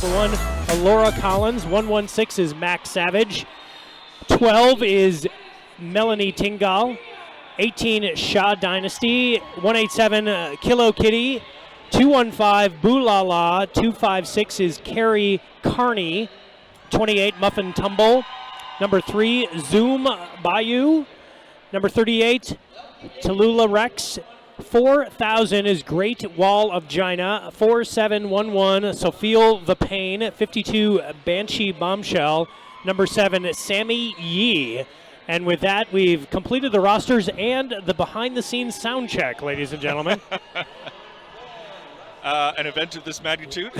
Number 1, Alora Collins. 116 is Max Savage. 12 is Melanie Tingal. 18, Shah Dynasty. 187, Kilo Kitty. 215, Boolala. 256 is Carrie Carney. 28, Muffin Tumble. Number 3, Zoom Bayou. Number 38, Tallulah Rex. 4,000 is Great Wall of China. 4711, Sophia the Pain. 52, Banshee Bombshell. Number 7, Sammy Yee. And with that, we've completed the rosters and the behind-the-scenes sound check, ladies and gentlemen. An event of this magnitude.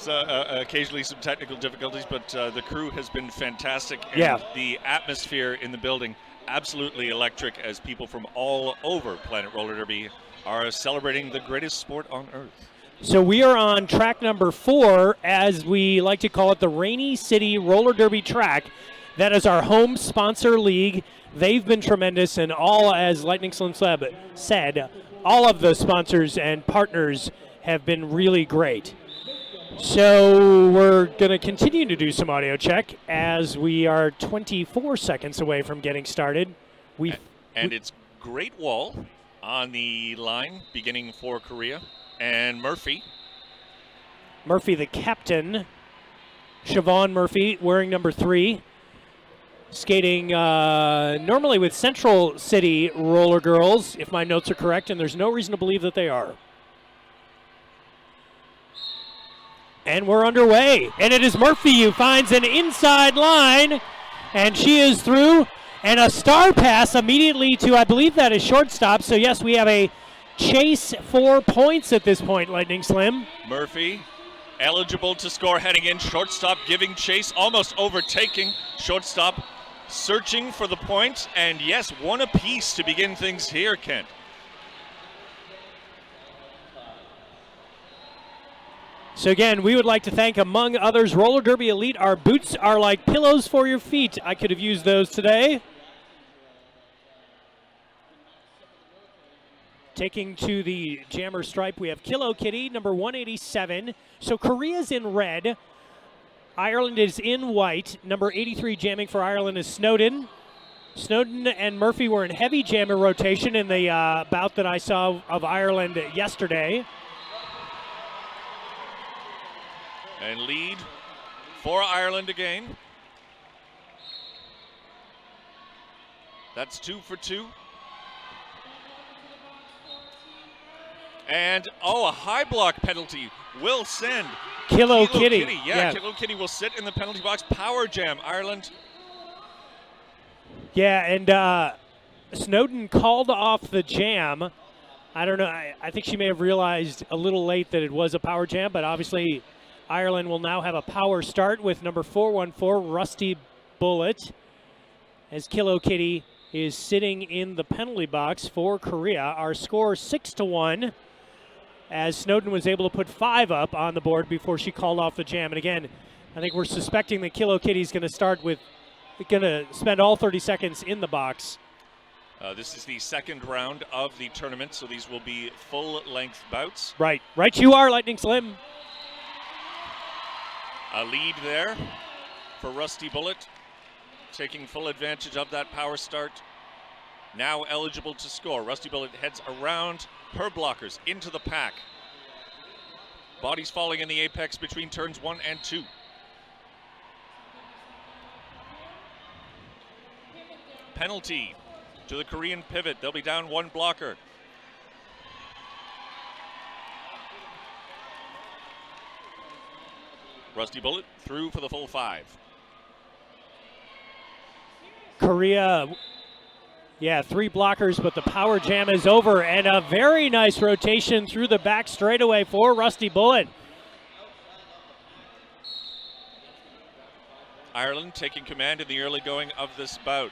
Occasionally some technical difficulties, but the crew has been fantastic. And the atmosphere in the building, absolutely electric, as people from all over Planet Roller Derby are celebrating the greatest sport on earth. So we are on track number 4, as we like to call it, the Rainy City Roller Derby track. That is our home sponsor league. They've been tremendous, and all, as Lightning Slim said, all of the sponsors and partners have been really great. So we're going to continue to do some audio check as we are 24 seconds away from getting started. And it's Great Wall on the line, beginning for Korea, and Murphy. Murphy, the captain. Siobhan Murphy, wearing number 3. Skating normally with Central City Roller Girls, if my notes are correct, and there's no reason to believe that they are. And we're underway, and it is Murphy who finds an inside line, and she is through, and a star pass immediately to, I believe that is shortstop, so yes, we have a chase for points at this point, Lightning Slim. Murphy eligible to score heading in, shortstop giving chase, almost overtaking, shortstop searching for the point, and yes, one apiece to begin things here, Kent. So again, we would like to thank, among others, Roller Derby Elite. Our boots are like pillows for your feet. I could have used those today. Taking to the jammer stripe, we have Kilo Kitty, number 187. So Korea's in red. Ireland is in white. Number 83 jamming for Ireland is Snowden. Snowden and Murphy were in heavy jammer rotation in the bout that I saw of Ireland yesterday. And lead for Ireland again. That's 2 for 2. And, a high block penalty will send Kilo Kitty. Yeah, Kilo Kitty will sit in the penalty box. Power jam, Ireland. Yeah, and Snowden called off the jam. I don't know. I think she may have realized a little late that it was a power jam, but obviously Ireland will now have a power start with number 414, Rusty Bullet, as Kilo Kitty is sitting in the penalty box for Korea. Our score 6-1, as Snowden was able to put 5 up on the board before she called off the jam. And again, I think we're suspecting that Kilo Kitty's going to spend all 30 seconds in the box. This is the second round of the tournament, so these will be full-length bouts. Right you are, Lightning Slim. A lead there for Rusty Bullet, taking full advantage of that power start. Now eligible to score. Rusty Bullet heads around her blockers into the pack. Bodies falling in the apex between turns 1 and 2. Penalty to the Korean pivot. They'll be down 1 blocker. Rusty Bullet through for the full 5. Korea, 3 blockers, but the power jam is over, and a very nice rotation through the back straightaway for Rusty Bullet. Ireland taking command in the early going of this bout.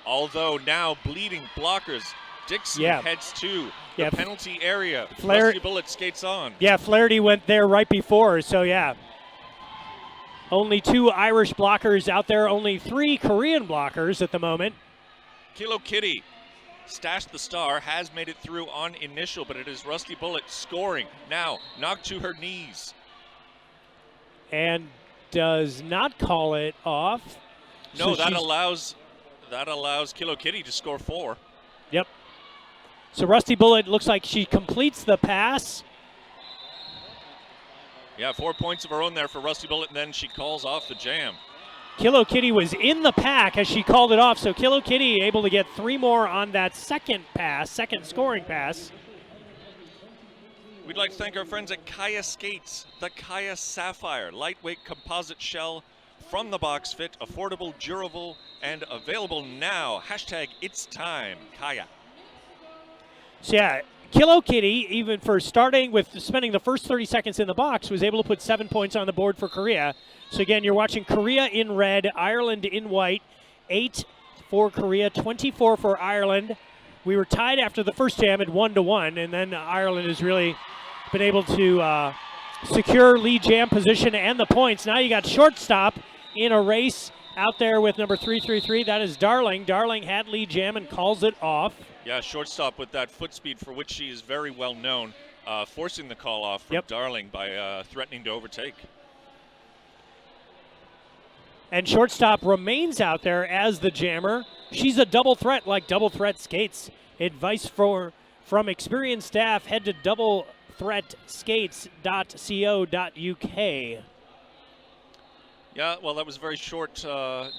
Although now bleeding blockers. Dixon heads to the penalty area. Rusty Bullet skates on. Yeah, Flaherty went there right before, so yeah. Only 2 Irish blockers out there, only 3 Korean blockers at the moment. Kilo Kitty stashed the star, has made it through on initial, but it is Rusty Bullet scoring. Now knocked to her knees. and does not call it off. No, So that allows Kilo Kitty to score 4. Yep. So Rusty Bullet looks like she completes the pass. Yeah, 4 points of her own there for Rusty Bullet, and then she calls off the jam. Kilo Kitty was in the pack as she called it off, so Kilo Kitty able to get 3 more on that second scoring pass. We'd like to thank our friends at Kaya Skates, the Kaya Sapphire, lightweight composite shell from the box fit, affordable, durable, and available now. Hashtag it's time, Kaya. So yeah, Kilo Kitty, even for spending the first 30 seconds in the box, was able to put 7 points on the board for Korea. So again, you're watching Korea in red, Ireland in white. 8 for Korea, 24 for Ireland. We were tied after the first jam at 1-1, and then Ireland has really been able to secure lead jam position and the points. Now you got shortstop in a race out there with number 333. That is Darling. Darling had lead jam and calls it off. Yeah, shortstop with that foot speed for which she is very well known, forcing the call off from Darling by threatening to overtake. And shortstop remains out there as the jammer. She's a double threat like Double Threat Skates. Advice from experienced staff, head to doublethreatskates.co.uk. Yeah, well, that was a very short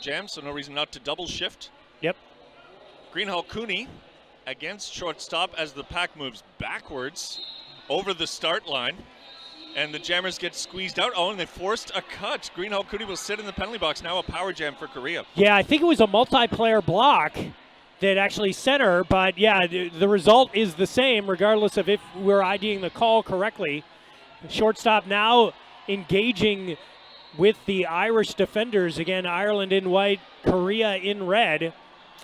jam, so no reason not to double shift. Yep. Greenhall Cooney against shortstop as the pack moves backwards over the start line. And the jammers get squeezed out. Oh, and they forced a cut. Greenhall Cooney will sit in the penalty box. Now a power jam for Korea. Yeah, I think it was a multiplayer block that actually sent her. But, yeah, the result is the same regardless of if we're IDing the call correctly. Shortstop now engaging with the Irish defenders. Again, Ireland in white, Korea in red.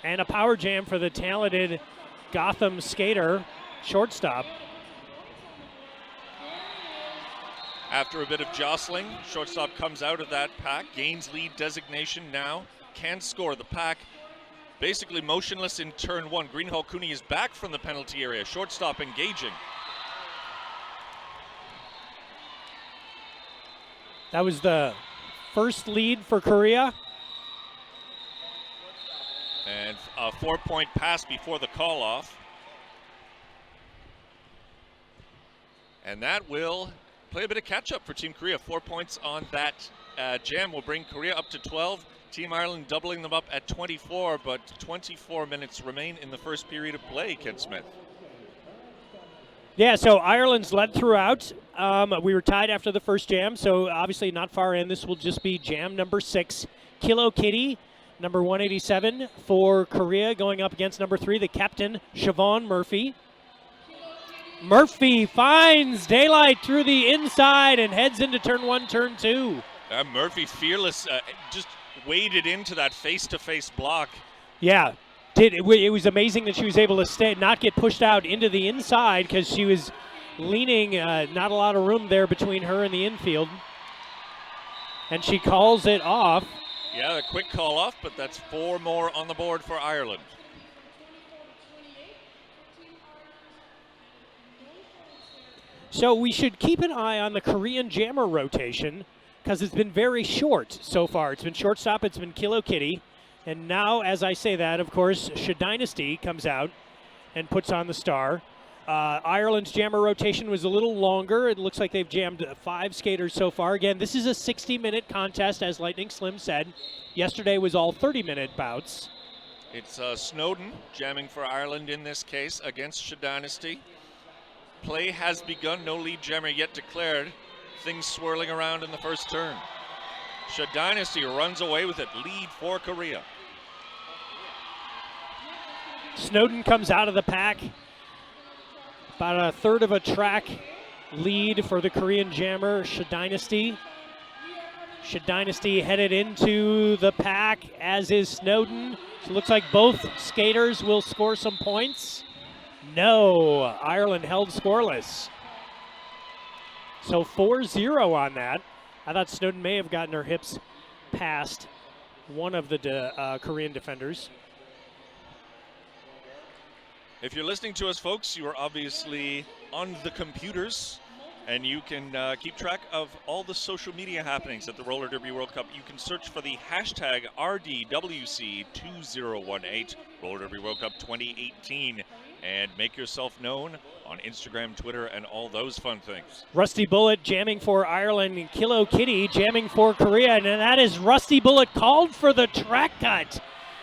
And a power jam for the talented Gotham skater, shortstop. After a bit of jostling, shortstop comes out of that pack, gains lead designation now, can score. The pack basically motionless in turn 1. Greenhall Cooney is back from the penalty area. Shortstop engaging. That was the first lead for Korea. And a 4-point pass before the call off. And that will play a bit of catch-up for Team Korea. 4 points on that jam will bring Korea up to 12. Team Ireland doubling them up at 24, but 24 minutes remain in the first period of play, Ken Smith. Yeah, so Ireland's led throughout. We were tied after the first jam, so obviously not far in. This will just be jam number 6. Kilo Kitty, number 187 for Korea, going up against number 3, the captain, Siobhan Murphy. Murphy finds daylight through the inside and heads into turn 1, turn 2. Murphy, fearless, just waded into that face-to-face block. Yeah, it was amazing that she was able to not get pushed out into the inside because she was leaning, not a lot of room there between her and the infield. And she calls it off. Yeah, a quick call off, but that's 4 more on the board for Ireland. So we should keep an eye on the Korean jammer rotation because it's been very short so far. It's been shortstop, it's been Kilo Kitty. And now, as I say that, of course, Dynasty comes out and puts on the star. Ireland's jammer rotation was a little longer. It looks like they've jammed 5 skaters so far. Again, this is a 60-minute contest, as Lightning Slim said. Yesterday was all 30-minute bouts. It's Snowden jamming for Ireland in this case against Dynasty. Play has begun, no lead jammer yet declared. Things swirling around in the first turn. Dynasty runs away with it, lead for Korea. Snowden comes out of the pack. About a third of a track lead for the Korean jammer, Dynasty. Dynasty headed into the pack, as is Snowden. So it looks like both skaters will score some points. No, Ireland held scoreless. So 4-0 on that. I thought Snowden may have gotten her hips past one of the Korean defenders. If you're listening to us, folks, you are obviously on the computers And you can keep track of all the social media happenings at the Roller Derby World Cup. You can search for the hashtag RDWC2018, Roller Derby World Cup 2018, and make yourself known on Instagram, Twitter, and all those fun things. Rusty Bullet jamming for Ireland, and Kilo Kitty jamming for Korea, and that is Rusty Bullet called for the track cut.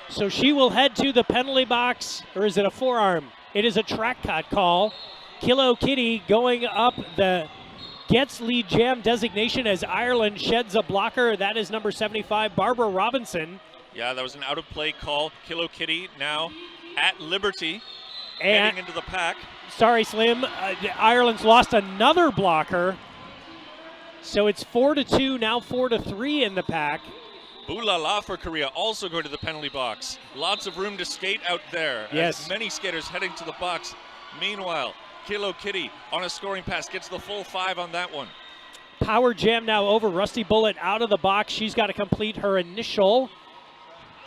So she will head to the penalty box, or is it a forearm? It is a track cut call. Kilo Kitty going up gets lead jam designation as Ireland sheds a blocker. That is number 75, Barbara Robinson. Yeah, that was an out-of-play call. Kilo Kitty now at liberty, And heading into the pack. sorry, Slim. Ireland's lost another blocker. So it's 4-2, now 4-3 in the pack. Ooh la la for Korea, also going to the penalty box. Lots of room to skate out there. Yes. As many skaters heading to the box. Meanwhile, Kilo Kitty on a scoring pass gets the full 5 on that one. Power jam now over. Rusty Bullet out of the box. She's got to complete her initial.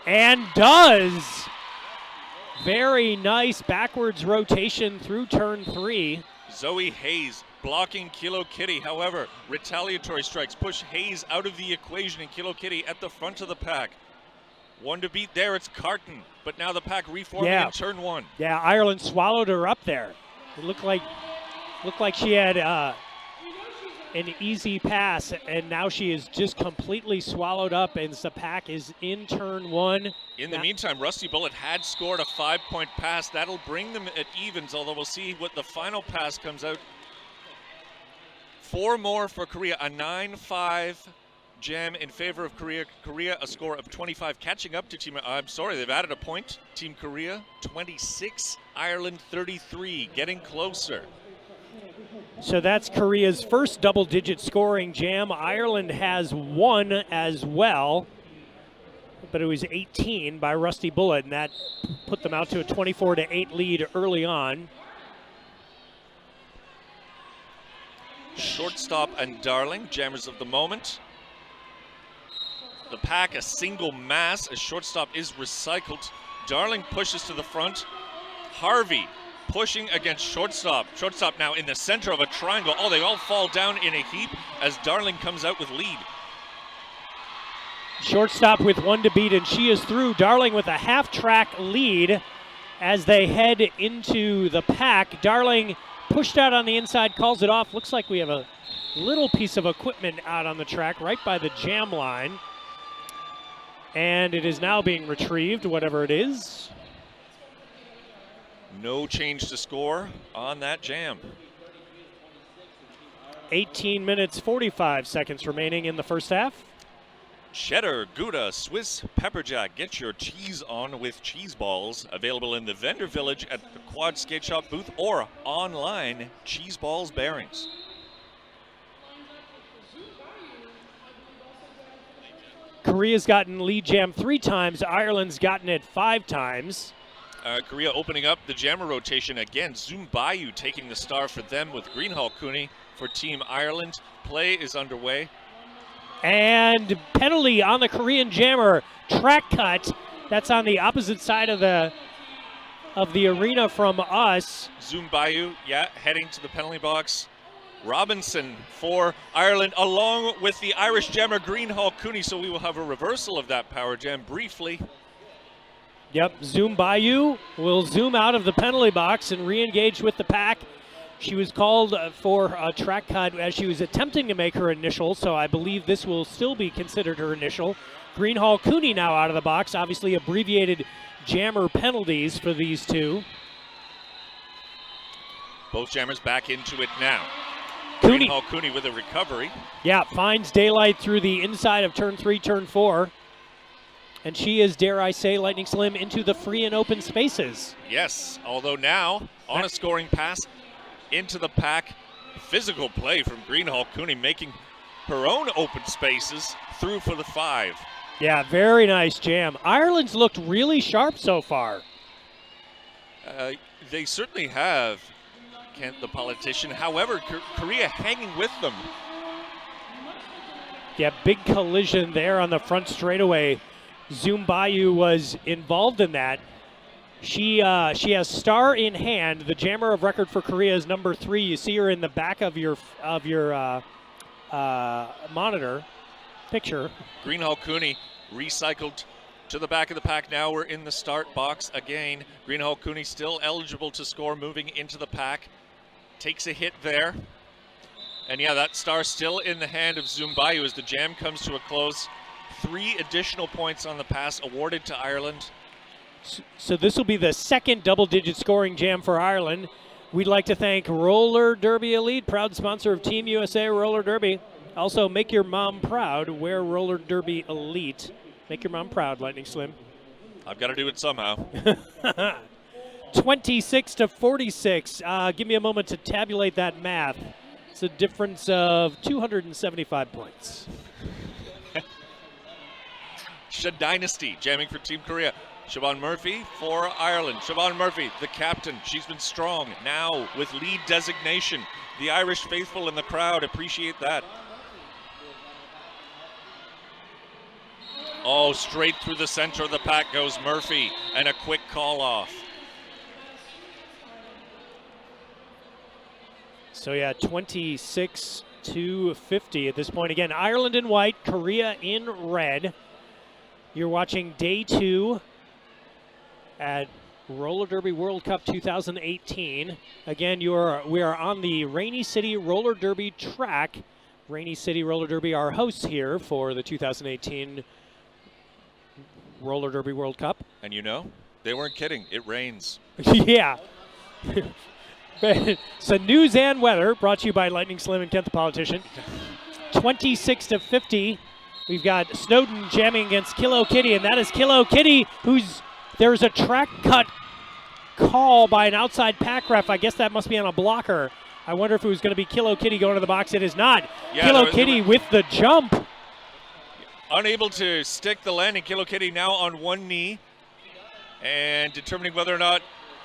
And does. Very nice backwards rotation through turn 3. Zoe Hayes blocking Kilo Kitty. However, retaliatory strikes push Hayes out of the equation, and Kilo Kitty at the front of the pack. One to beat there, it's Carton. But now the pack reforming in turn 1. Yeah, Ireland swallowed her up there. It looked like she had an easy pass, and now she is just completely swallowed up, and the pack is in turn 1. In the meantime, Rusty Bullet had scored a 5-point pass. That'll bring them at evens, although we'll see what the final pass comes out. 4 more for Korea, a 9-5 jam in favor of Korea. Korea a score of 25, catching up to Team, I'm sorry, they've added a point. Team Korea 26, Ireland 33, getting closer. So that's Korea's first double-digit scoring jam. Ireland has 1 as well, but it was 18 by Rusty Bullet, and that put them out to a 24-8 lead early on. Shortstop and Darling, jammers of the moment. The pack a single mass as shortstop is recycled. Darling pushes to the front. Harvey pushing against shortstop. Shortstop now in the center of a triangle. Oh, they all fall down in a heap as Darling comes out with lead. Shortstop with 1 to beat, and she is through. Darling with a half-track lead as they head into the pack. Darling pushed out on the inside, calls it off. Looks like we have a little piece of equipment out on the track right by the jam line. And it is now being retrieved, whatever it is. No change to score on that jam. 18 minutes, 45 seconds remaining in the first half. Cheddar, Gouda, Swiss Pepper Jack. Get your cheese on with cheese balls. Available in the vendor village at the Quad Skate Shop booth or online, Cheese Balls Bearings. Korea's gotten lead jam 3 times. Ireland's gotten it 5 times. Korea opening up the jammer rotation again. Zoom Bayou taking the star for them with Greenhall Cooney for Team Ireland. Play is underway. And penalty on the Korean jammer. Track cut. That's on the opposite side of the arena from us. Zoom Bayou, heading to the penalty box. Robinson for Ireland along with the Irish jammer Greenhall Cooney. So we will have a reversal of that power jam briefly. Yep, Zoom Bayou will zoom out of the penalty box and re-engage with the pack. She was called for a track cut as she was attempting to make her initial, so I believe this will still be considered her initial. Greenhall Cooney now out of the box, obviously abbreviated jammer penalties for these two. Both jammers back into it now. Cooney. Greenhall Cooney with a recovery. Yeah, finds daylight through the inside of turn 3, turn 4. And she is, dare I say, Lightning Slim into the free and open spaces. Yes, although now on a scoring pass into the pack. Physical play from Greenhall Cooney making her own open spaces through for the 5. Yeah, very nice jam. Ireland's looked really sharp so far. They certainly have, Kent the politician. However, Korea hanging with them. Yeah, big collision there on the front straightaway. Zoom Bayou was involved in that. She has star in hand. The jammer of record for Korea is number 3. You see her in the back of your monitor picture. Greenhall Cooney recycled to the back of the pack. Now we're in the start box again. Greenhall Cooney still eligible to score, moving into the pack. Takes a hit there. And yeah, that star still in the hand of Zumbayu as the jam comes to a close. 3 additional points on the pass awarded to Ireland. So this will be the second double-digit scoring jam for Ireland. We'd like to thank Roller Derby Elite, proud sponsor of Team USA Roller Derby. Also, make your mom proud. Wear Roller Derby Elite. Make your mom proud, Lightning Slim. I've got to do it somehow. 26-46. Give me a moment to tabulate that math. It's a difference of 275 points. Sha Dynasty jamming for Team Korea. Siobhan Murphy for Ireland. Siobhan Murphy, the captain. She's been strong now with lead designation. The Irish faithful in the crowd appreciate that. Oh, straight through the center of the pack goes Murphy, and a quick call off. So yeah, 26-50 at this point. Again, Ireland in white, Korea in red. You're watching day 2 at Roller Derby World Cup 2018. Again, we are on the Rainy City Roller Derby track. Rainy City Roller Derby, our hosts here for the 2018 Roller Derby World Cup. And you know, they weren't kidding. It rains. Yeah. So news and weather brought to you by Lightning Slim and Kent the Politician. 26-50. We've got Snowden jamming against Kilo Kitty, and that is Kilo Kitty, there's a track cut call by an outside pack ref. I guess that must be on a blocker. I wonder if it was going to be Kilo Kitty going to the box. It is not. Yeah, Kilo Kitty with the jump. Unable to stick the landing. Kilo Kitty now on one knee and determining whether or not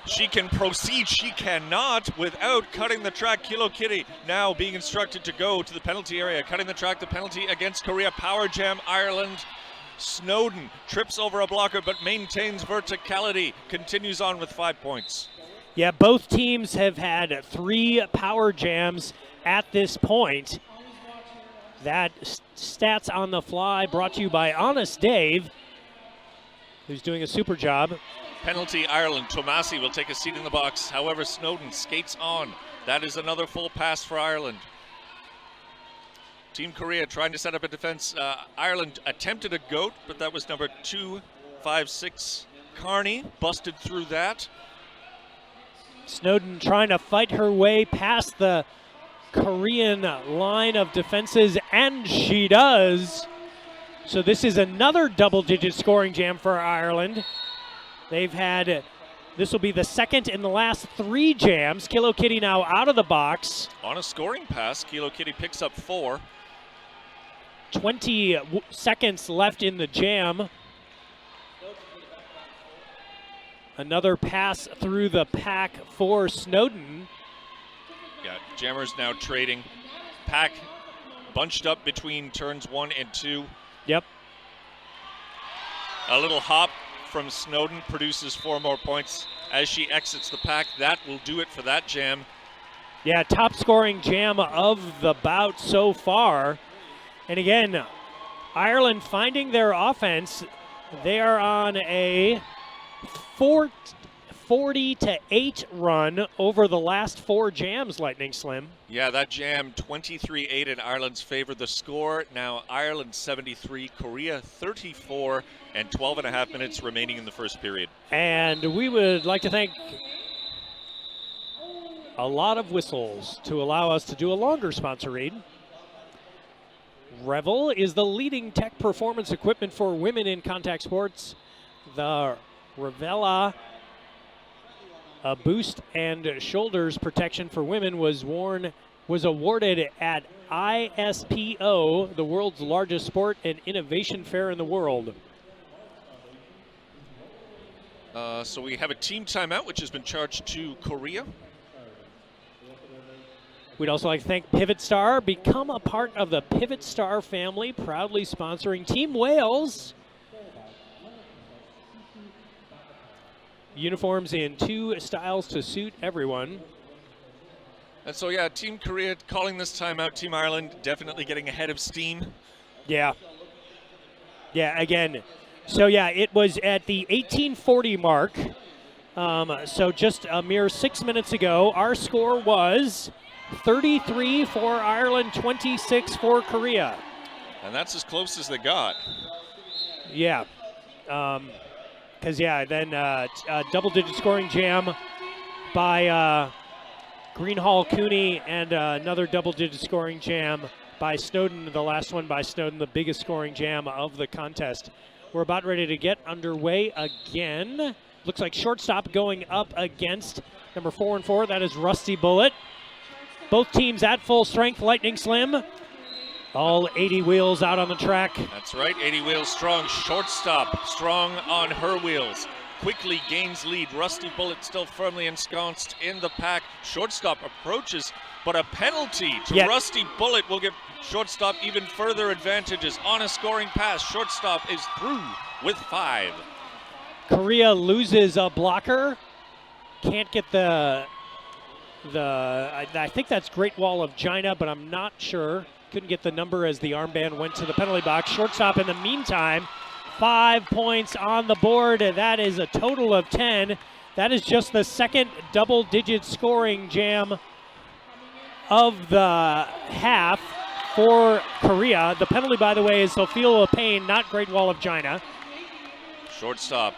she can proceed. She cannot without cutting the track. Kilo Kitty now being instructed to go to the penalty area. Cutting the track, the penalty against Korea. Power jam Ireland. Snowden trips over a blocker but maintains verticality. Continues on with 5 points. Yeah, both teams have had 3 power jams at this point. That stats on the fly brought to you by Honest Dave, who's doing a super job. Penalty Ireland. Tomasi will take a seat in the box. However, Snowden skates on. That is another full pass for Ireland. Team Korea trying to set up a defense. Ireland attempted a goat, but that was number 256. Carney busted through that. Snowden trying to fight her way past the Korean line of defenses, and she does. So this is another double-digit scoring jam for Ireland. This will be the second in the last 3 jams. Kilo Kitty now out of the box. On a scoring pass, Kilo Kitty picks up 4. 20 seconds left in the jam. Another pass through the pack for Snowden. Yeah, jammers now trading. Pack bunched up between turns 1 and 2. Yep. A little hop from Snowden produces 4 more points as she exits the pack. That will do it for that jam. Yeah, top scoring jam of the bout so far. And again, Ireland finding their offense. They are on a 40-8 run over the last 4 jams, Lightning Slim. Yeah, that jam 23-8 in Ireland's favor. The score now Ireland 73, Korea 34, and 12.5 minutes remaining in the first period. And we would like to thank a lot of whistles to allow us to do a longer sponsor read. Revel is the leading tech performance equipment for women in contact sports. The Revela boost and shoulders protection for women was awarded at ISPO, the world's largest sport and innovation fair in the world. So we have a team timeout, which has been charged to Korea. We'd also like to thank Pivot Star. Become a part of the Pivot Star family, proudly sponsoring Team Wales. Uniforms in 2 styles to suit everyone. And so, yeah, Team Korea calling this timeout. Team Ireland definitely getting ahead of steam. Yeah. Yeah, again. So, yeah, it was at the 1840 mark. So just a mere 6 minutes ago, our score was 33 for Ireland, 26 for Korea. And that's as close as they got. Yeah. Because, then a double-digit scoring jam by Greenhall Cooney and another double-digit scoring jam by Snowden, the last one by Snowden, the biggest scoring jam of the contest. We're about ready to get underway again. Looks like shortstop going up against number 4 and 4. That is Rusty Bullet. Both teams at full strength, Lightning Slim. All 80 wheels out on the track. That's right, 80 wheels strong. Shortstop strong on her wheels. Quickly gains lead. Rusty Bullet still firmly ensconced in the pack. Shortstop approaches, but a penalty to Rusty Bullet will give shortstop even further advantages. On a scoring pass, shortstop is through with 5. Korea loses a blocker. Can't get I think that's Great Wall of China, but I'm not sure. Couldn't get the number as the armband went to the penalty box. Shortstop in the meantime, 5 points on the board. That is a total of 10. That is just the second double-digit scoring jam of the half for Korea. The penalty, by the way, is Sophia Payne, not Great Wall of China. Shortstop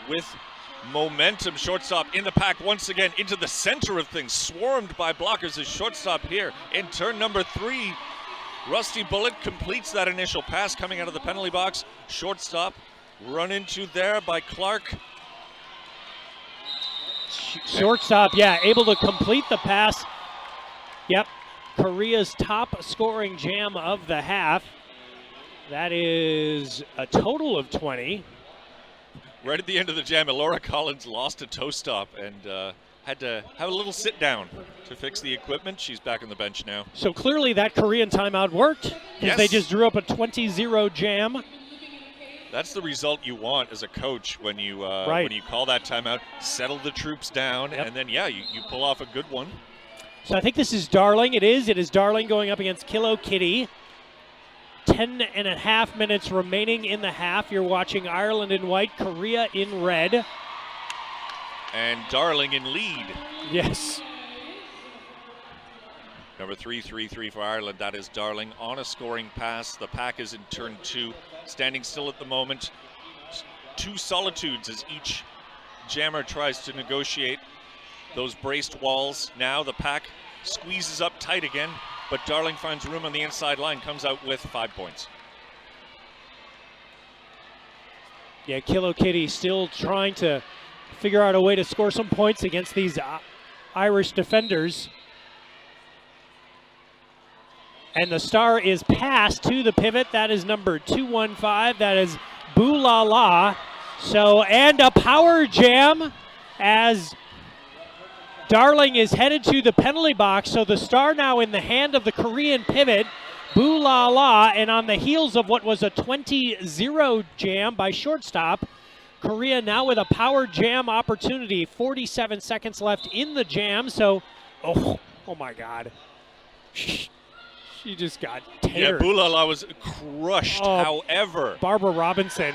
with momentum. Shortstop in the pack once again into the center of things, swarmed by blockers as shortstop here in turn number 3. Rusty Bullet completes that initial pass coming out of the penalty box. Shortstop run into there by Clark. Shortstop, able to complete the pass. Yep, Korea's top scoring jam of the half. That is a total of 20. Right at the end of the jam, Elora Collins lost a toe stop and had to have a little sit down to fix the equipment. She's back on the bench now. So clearly that Korean timeout worked. Yes. They just drew up a 20-0 jam. That's the result you want as a coach when you call that timeout, settle the troops down, and then, you pull off a good one. So I think this is Darling. It is Darling going up against Kilo Kitty. 10.5 minutes remaining in the half. You're watching Ireland in white, Korea in red. And Darling in lead. Yes. Number 3-3-3 for Ireland. That is Darling on a scoring pass. The pack is in turn 2. Standing still at the moment. 2 solitudes as each jammer tries to negotiate those braced walls. Now the pack squeezes up tight again, but Darling finds room on the inside line, comes out with 5 points. Yeah, Kilo Kitty still trying to figure out a way to score some points against these Irish defenders. And the star is passed to the pivot. That is number 215. That is Bulala. So, and a power jam as Darling is headed to the penalty box. So the star now in the hand of the Korean pivot, Bulala, and on the heels of what was a 20-0 jam by shortstop, Korea now with a power jam opportunity. 47 seconds left in the jam. So, oh my God. She just got teared. Yeah, Bulala was crushed, however. Barbara Robinson.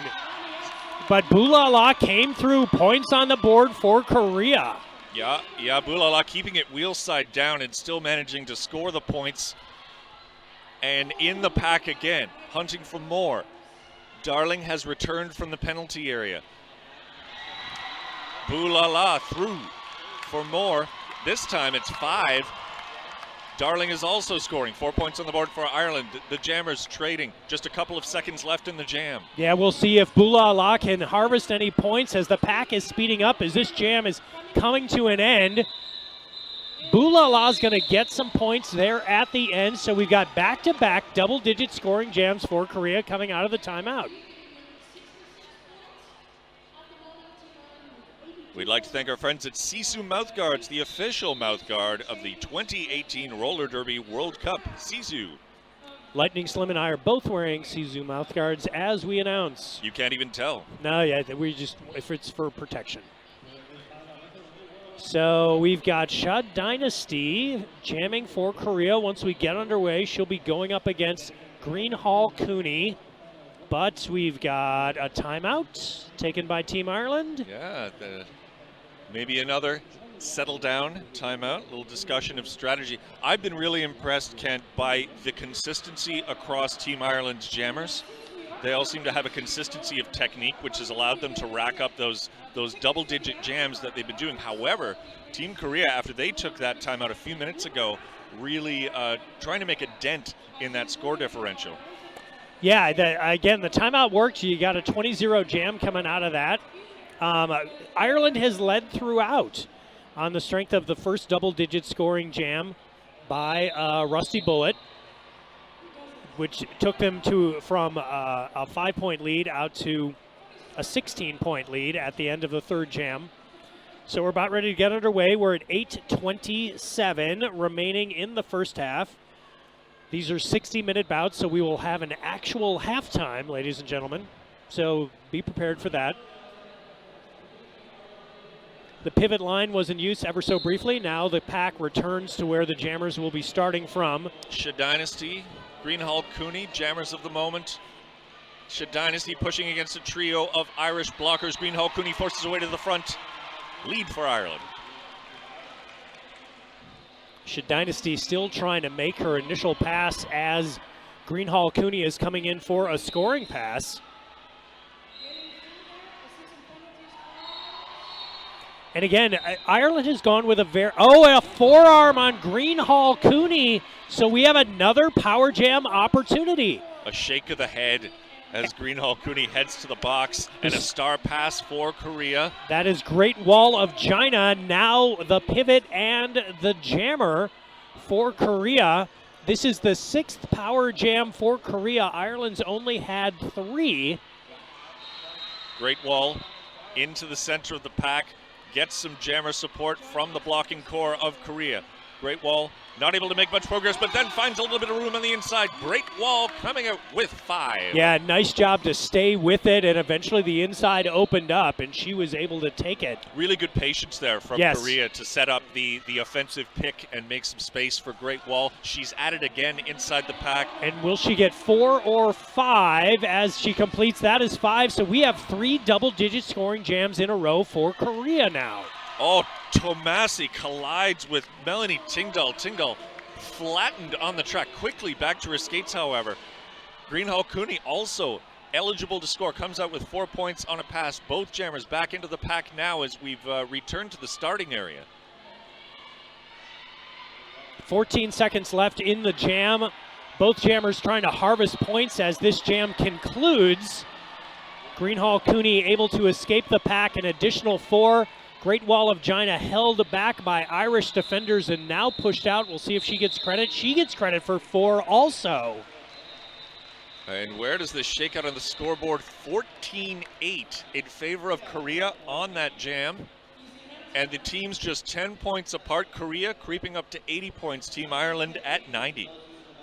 But Bulala came through, points on the board for Korea. Yeah, Bulala keeping it wheel side down and still managing to score the points. And in the pack again, hunting for more. Darling has returned from the penalty area. Bulala through for more. This time it's 5. Darling is also scoring. 4 points on the board for Ireland. The jammers trading. Just a couple of seconds left in the jam. Yeah, we'll see if Bulala can harvest any points as the pack is speeding up, as this jam is coming to an end. Bulala's going to get some points there at the end, so we've got back-to-back double-digit scoring jams for Korea coming out of the timeout. We'd like to thank our friends at Sisu Mouthguards, the official mouthguard of the 2018 Roller Derby World Cup. Sisu. Lightning Slim and I are both wearing Sizu mouth guards as we announce. You can't even tell. No, yeah, if it's for protection. So we've got Sha Dynasty jamming for Korea. Once we get underway, she'll be going up against Greenhall Cooney. But we've got a timeout taken by Team Ireland. Yeah, maybe another settle down timeout, a little discussion of strategy. I've been really impressed, Kent, by the consistency across Team Ireland's jammers. They all seem to have a consistency of technique, which has allowed them to rack up those double-digit jams that they've been doing. However, Team Korea, after they took that timeout a few minutes ago, really trying to make a dent in that score differential. Yeah, again, the timeout worked. You got a 20-0 jam coming out of that. Ireland has led throughout on the strength of the first double-digit scoring jam by Rusty Bullet, which took them from a 5-point lead out to a 16-point lead at the end of the third jam. So we're about ready to get underway. We're at 8:27 remaining in the first half. These are 60-minute bouts, so we will have an actual halftime, ladies and gentlemen. So be prepared for that. The pivot line was in use ever so briefly. Now the pack returns to where the jammers will be starting from. Sha Dynasty, Greenhall Cooney, jammers of the moment. Sha Dynasty pushing against a trio of Irish blockers. Greenhall Cooney forces her way to the front. Lead for Ireland. Sha Dynasty still trying to make her initial pass as Greenhall Cooney is coming in for a scoring pass. And again, Ireland has gone with a forearm on Greenhall Cooney. So we have another power jam opportunity. A shake of the head as Greenhall Cooney heads to the box, and a star pass for Korea. That is Great Wall of China, now the pivot and the jammer for Korea. This is the 6th power jam for Korea. Ireland's only had 3. Great Wall into the center of the pack, gets some jammer support from the blocking core of Korea. Great Wall not able to make much progress, but then finds a little bit of room on the inside. Great Wall coming out with 5. Yeah, nice job to stay with it, and eventually the inside opened up, and she was able to take it. Really good patience there from Korea to set up the offensive pick and make some space for Great Wall. She's at it again inside the pack. And will she get 4 or 5 as she completes? That is 5, so we have 3 double-digit scoring jams in a row for Korea now. Oh, Tomasi collides with Melanie Tingdahl. Tingdahl flattened on the track, quickly back to her skates, however. Greenhall Cooney also eligible to score, comes out with 4 points on a pass. Both jammers back into the pack now as we've returned to the starting area. 14 seconds left in the jam. Both jammers trying to harvest points as this jam concludes. Greenhall Cooney able to escape the pack, an additional 4. Great Wall of China held back by Irish defenders and now pushed out. We'll see if she gets credit. She gets credit for 4 also. And where does this shake out on the scoreboard? 14-8 in favor of Korea on that jam. And the teams just 10 points apart. Korea creeping up to 80 points. Team Ireland at 90.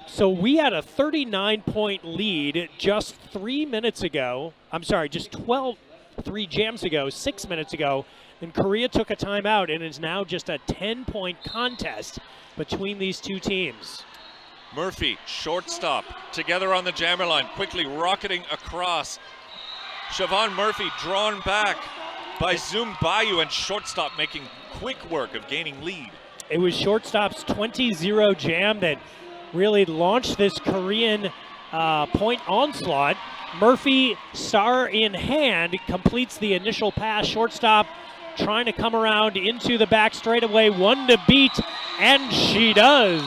So we had a 39-point lead just 3 minutes ago. I'm sorry, just 3 jams ago, 6 minutes ago. And Korea took a timeout and is now just a 10-point contest between these two teams. Murphy, shortstop, together on the jammer line, quickly rocketing across. Siobhan Murphy drawn back by Zoom Bayou, and shortstop making quick work of gaining lead. It was shortstop's 20-0 jam that really launched this Korean point onslaught. Murphy, star in hand, completes the initial pass. Shortstop trying to come around into the back straightaway, 1 to beat, and she does.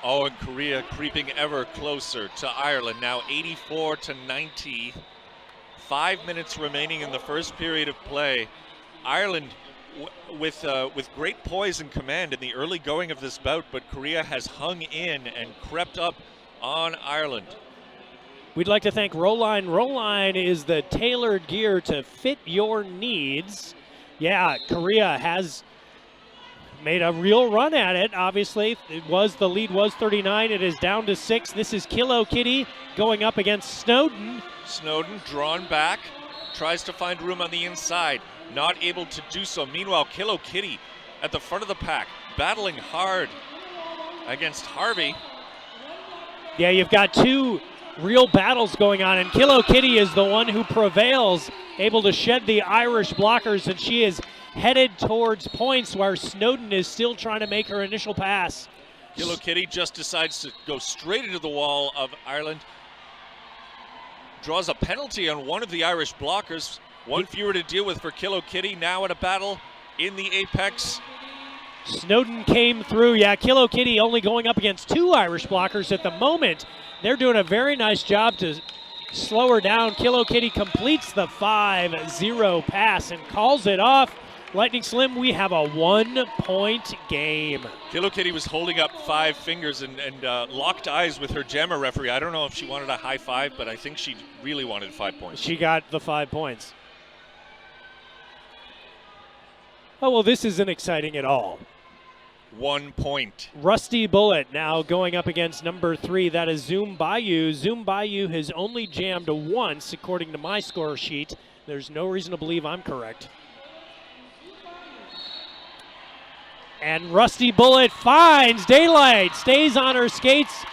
Oh, and Korea creeping ever closer to Ireland, now 84-90. 5 minutes remaining in the first period of play. Ireland with great poise and command in the early going of this bout, but Korea has hung in and crept up on Ireland. We'd like to thank Roline. Roline is the tailored gear to fit your needs. Yeah, Korea has made a real run at it, obviously. The lead was 39. It is down to 6. This is Kilo Kitty going up against Snowden. Snowden drawn back, tries to find room on the inside, not able to do so. Meanwhile, Kilo Kitty at the front of the pack, battling hard against Harvey. Yeah, you've got two real battles going on, and Kilo Kitty is the one who prevails, able to shed the Irish blockers, and she is headed towards points where Snowden is still trying to make her initial pass. Kilo Kitty just decides to go straight into the wall of Ireland. Draws a penalty on one of the Irish blockers. One fewer to deal with for Kilo Kitty, now at a battle in the apex. Snowden came through. Yeah, Kilo Kitty only going up against two Irish blockers at the moment. They're doing a very nice job to slow her down. Kilo Kitty completes the 5-0 pass and calls it off. Lightning Slim, we have a 1-point game. Kilo Kitty was holding up 5 fingers and locked eyes with her jammer referee. I don't know if she wanted a high five, but I think she really wanted 5 points. She got the 5 points. Oh, well, this isn't exciting at all. 1 point. Rusty Bullet now going up against number 3. That is Zoom Bayou. Zoom Bayou has only jammed once, according to my score sheet. There's no reason to believe I'm correct. And Rusty Bullet finds daylight, stays on her skates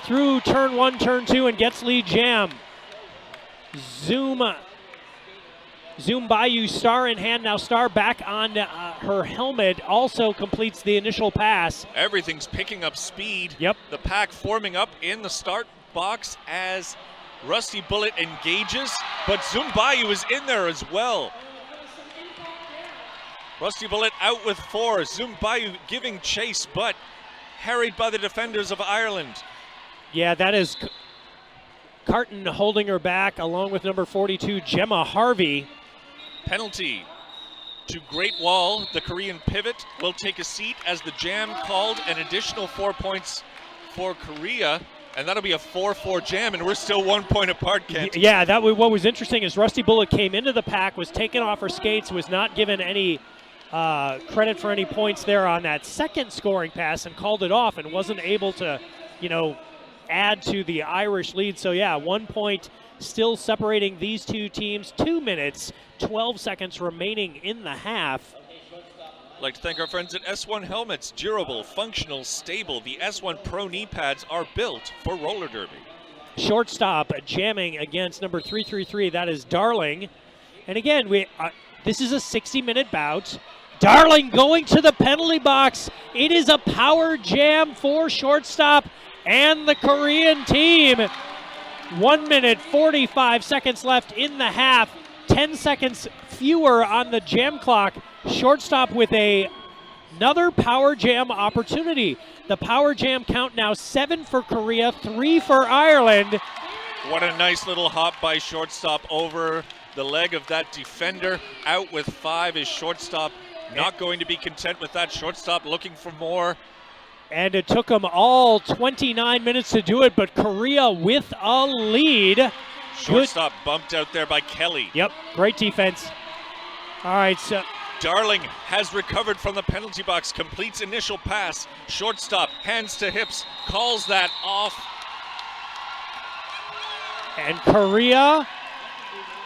through turn 1, turn 2, and gets lead jam. Zoom Bayou, Star in hand. Now Star back on her helmet, also completes the initial pass. Everything's picking up speed. Yep. The pack forming up in the start box as Rusty Bullet engages, but Zoom Bayou is in there as well. Rusty Bullet out with 4. Zoom Bayou giving chase, but harried by the defenders of Ireland. Yeah, that is Carton holding her back, along with number 42, Gemma Harvey. Penalty to Great Wall. The Korean pivot will take a seat as the jam called an additional 4 points for Korea. And that'll be a 4-4 jam, and we're still 1 point apart, Kent. Yeah, what was interesting is Rusty Bullet came into the pack, was taken off her skates, was not given any credit for any points there on that second scoring pass, and called it off and wasn't able to, add to the Irish lead. So yeah, 1 point still separating these two teams. 2 minutes, 12 seconds remaining in the half. I'd like to thank our friends at S1 Helmets. Durable, functional, stable. The S1 Pro knee pads are built for roller derby. Shortstop jamming against number 333. That is Darling. And again, this is a 60-minute bout. Darling going to the penalty box. It is a power jam for shortstop and the Korean team. 1 minute, 45 seconds left in the half. 10 seconds fewer on the jam clock. Shortstop with another power jam opportunity. The power jam count now 7 for Korea, 3 for Ireland. What a nice little hop by shortstop over the leg of that defender. Out with 5 is shortstop. Not going to be content with that. Shortstop looking for more. And it took them all 29 minutes to do it, but Korea with a lead. Shortstop bumped out there by Kelly. Yep, great defense. All right, so Darling has recovered from the penalty box, completes initial pass. Shortstop, hands to hips, calls that off. And Korea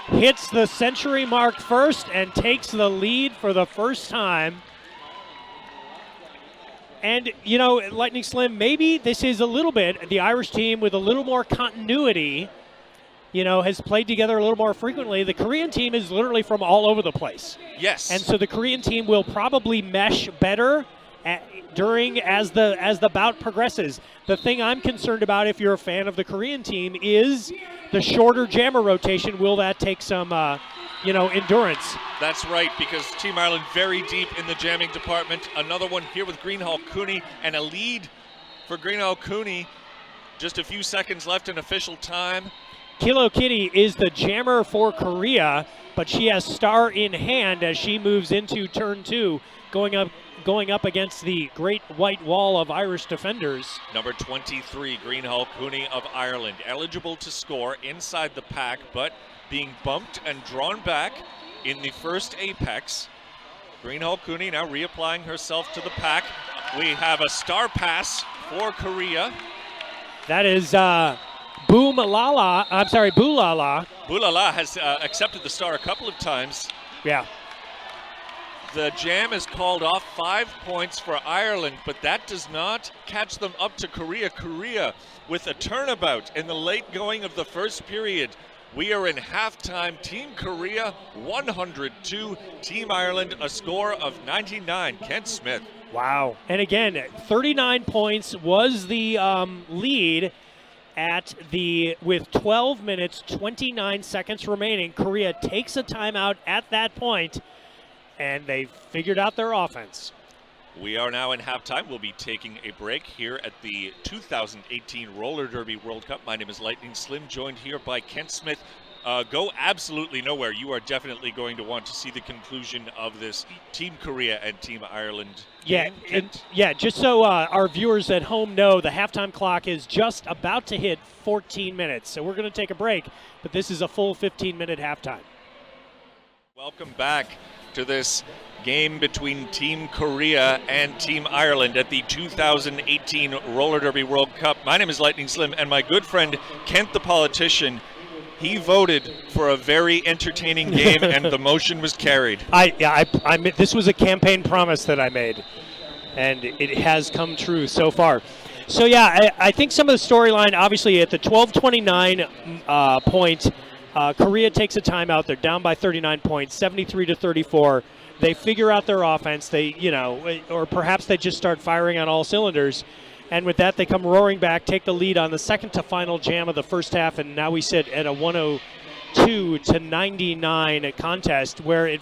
hits the century mark first and takes the lead for the first time. And, Lightning Slim, maybe this is a little bit, the Irish team with a little more continuity, has played together a little more frequently. The Korean team is literally from all over the place. Yes. And so the Korean team will probably mesh better as the bout progresses. The thing I'm concerned about, if you're a fan of the Korean team, is the shorter jammer rotation. Will that take some, endurance? That's right, because Team Ireland very deep in the jamming department. Another one here with Greenhall Cooney, and a lead for Greenhall Cooney. Just a few seconds left in official time. Kilo Kitty is the jammer for Korea, but she has Star in hand as she moves into turn 2, going up against the great white wall of Irish defenders. Number 23, Greenhall Cooney of Ireland, eligible to score inside the pack, but being bumped and drawn back in the first apex. Greenhall Cooney now reapplying herself to the pack. We have a star pass for Korea. That is Bulala. Bulala has accepted the star a couple of times. Yeah. The jam is called off, 5 points for Ireland, but that does not catch them up to Korea. Korea with a turnabout in the late going of the first period. We are in halftime. Team Korea 102, Team Ireland a score of 99. Kent Smith. Wow. And again, 39 points was the lead with 12 minutes, 29 seconds remaining. Korea takes a timeout at that point, and they figured out their offense. We are now in halftime. We'll be taking a break here at the 2018 Roller Derby World Cup. My name is Lightning Slim, joined here by Kent Smith. Go absolutely nowhere. You are definitely going to want to see the conclusion of this Team Korea and Team Ireland game. Just so our viewers at home know, the halftime clock is just about to hit 14 minutes. So we're going to take a break, but this is a full 15-minute halftime. Welcome back to this game between Team Korea and Team Ireland at the 2018 Roller Derby World Cup. My name is Lightning Slim, and my good friend Kent the politician, he voted for a very entertaining game, and the motion was carried. This was a campaign promise that I made, and it has come true so far. So yeah, I think some of the storyline, obviously at the 12:29 point, Korea takes a timeout. They're down by 39 points, 73-34. They figure out their offense. Or perhaps they just start firing on all cylinders. And with that, they come roaring back, take the lead on the second to final jam of the first half, and now we sit at a 102-99 contest where it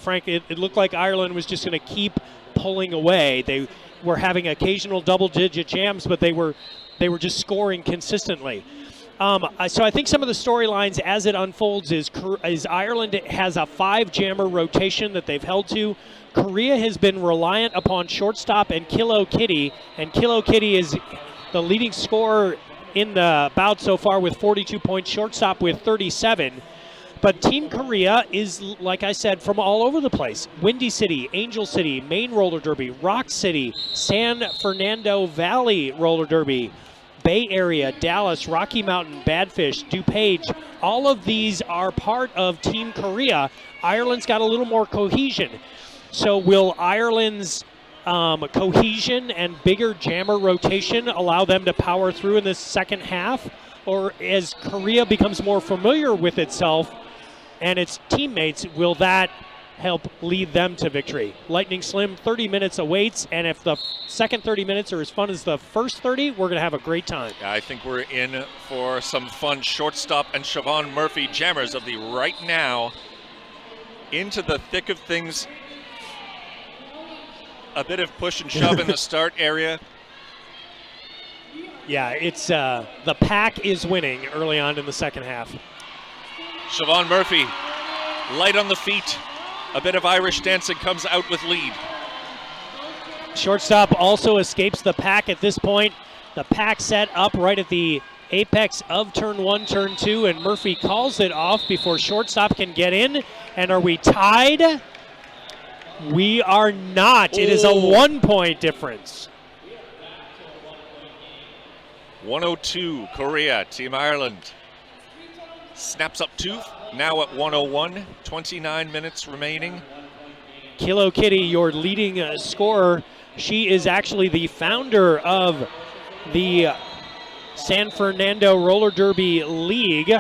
looked like Ireland was just going to keep pulling away. They were having occasional double-digit jams, but they were just scoring consistently. So I think some of the storylines as it unfolds is Ireland has a 5-jammer rotation that they've held to. Korea has been reliant upon shortstop and Kilo Kitty, and Kilo Kitty is the leading scorer in the bout so far with 42 points, shortstop with 37. But Team Korea is, like I said, from all over the place. Windy City, Angel City, Maine Roller Derby, Rock City, San Fernando Valley Roller Derby, Bay Area, Dallas, Rocky Mountain, Badfish, DuPage. All of these are part of Team Korea. Ireland's got a little more cohesion. So will Ireland's cohesion and bigger jammer rotation allow them to power through in this second half? Or as Korea becomes more familiar with itself and its teammates, will that help lead them to victory? Lightning Slim, 30 minutes awaits, and if the second 30 minutes are as fun as the first 30, we're going to have a great time. Yeah, I think we're in for some fun. Shortstop and Siobhan Murphy, jammers of the right now, into the thick of things. A bit of push and shove in the start area. Yeah, it's the pack is winning early on in the second half. Siobhan Murphy, light on the feet. A bit of Irish dancing, comes out with lead. Shortstop also escapes the pack at this point. The pack set up right at the apex of turn 1, turn 2, and Murphy calls it off before shortstop can get in. And are we tied? We are not. It is a 1-point difference. 102, Korea, Team Ireland. Snaps up tooth, now at 101, 29 minutes remaining. Kilo Kitty, your leading scorer. She is actually the founder of the San Fernando Roller Derby League,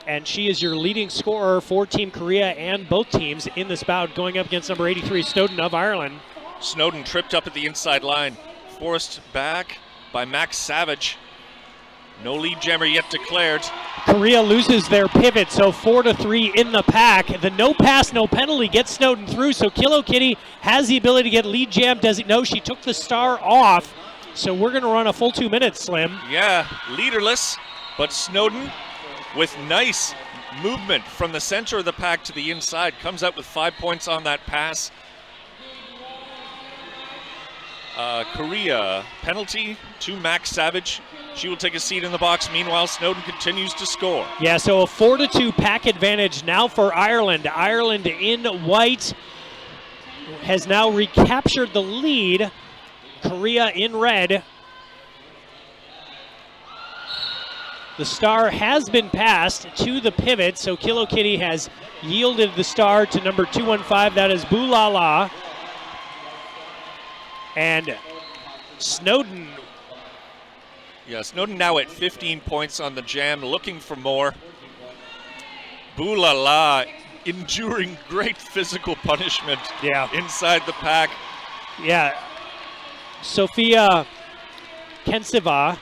and she is your leading scorer for Team Korea and both teams in this bout, going up against number 83, Snowden of Ireland. Snowden tripped up at the inside line, forced back by Max Savage. No lead jammer yet declared. Korea loses their pivot, so 4-3 in the pack. The no pass, no penalty gets Snowden through, so Kilo Kitty has the ability to get lead jam. Doesn't know she took the star off, so we're going to run a full 2 minutes, Slim. Yeah, leaderless, but Snowden with nice movement from the center of the pack to the inside, comes out with 5 points on that pass. Korea penalty to Max Savage. She will take a seat in the box. Meanwhile, Snowden continues to score. Yeah, so a 4-2 pack advantage now for Ireland. Ireland in white. has now recaptured the lead. Korea in red. The star has been passed to the pivot, so Kilo Kitty has yielded the star to number 215. That is Bulala. And Snowden. Yeah, Snowden now at 15 points on the jam, looking for more. Bulala enduring great physical punishment inside the pack. Yeah. Sophia Kensiva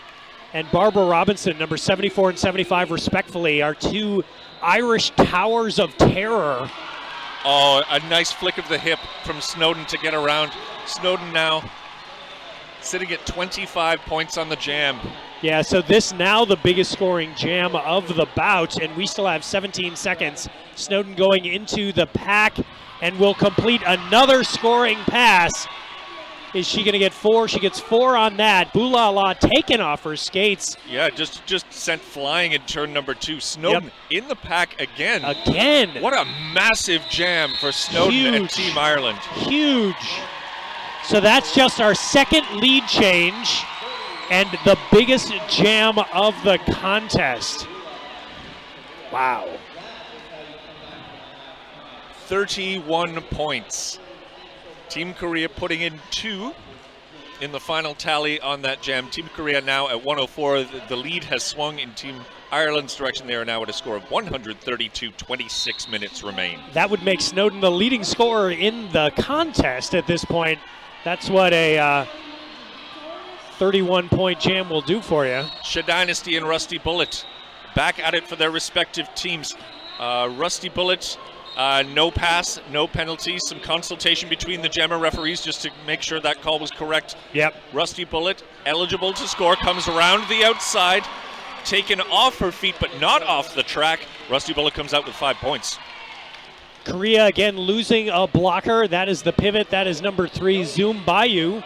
and Barbara Robinson, number 74 and 75 respectfully, are two Irish towers of terror. Oh, a nice flick of the hip from Snowden to get around. Snowden now sitting at 25 points on the jam. Yeah, so this now the biggest scoring jam of the bout, and we still have 17 seconds. Snowden going into the pack and will complete another scoring pass. Is she going to get 4? She gets 4 on that. Bulala taken off her skates. Yeah, just sent flying in turn number 2. Snowden in the pack again. Again. What a massive jam for Snowden and Team Ireland. Huge. So that's just our second lead change and the biggest jam of the contest. Wow. 31 points. Team Korea putting in 2 in the final tally on that jam. Team Korea now at 104. The lead has swung in Team Ireland's direction. They are now at a score of 132. 26 minutes remain. That would make Snowden the leading scorer in the contest at this point. That's what a 31-point jam will do for you. Sha Dynasty and Rusty Bullet back at it for their respective teams. Rusty Bullet, no pass, no penalties, some consultation between the jammer referees just to make sure that call was correct. Yep. Rusty Bullet, eligible to score, comes around the outside, taken off her feet but not off the track. Rusty Bullet comes out with 5 points. Korea again losing a blocker. That is the pivot. That is number 3, Zoom Bayou.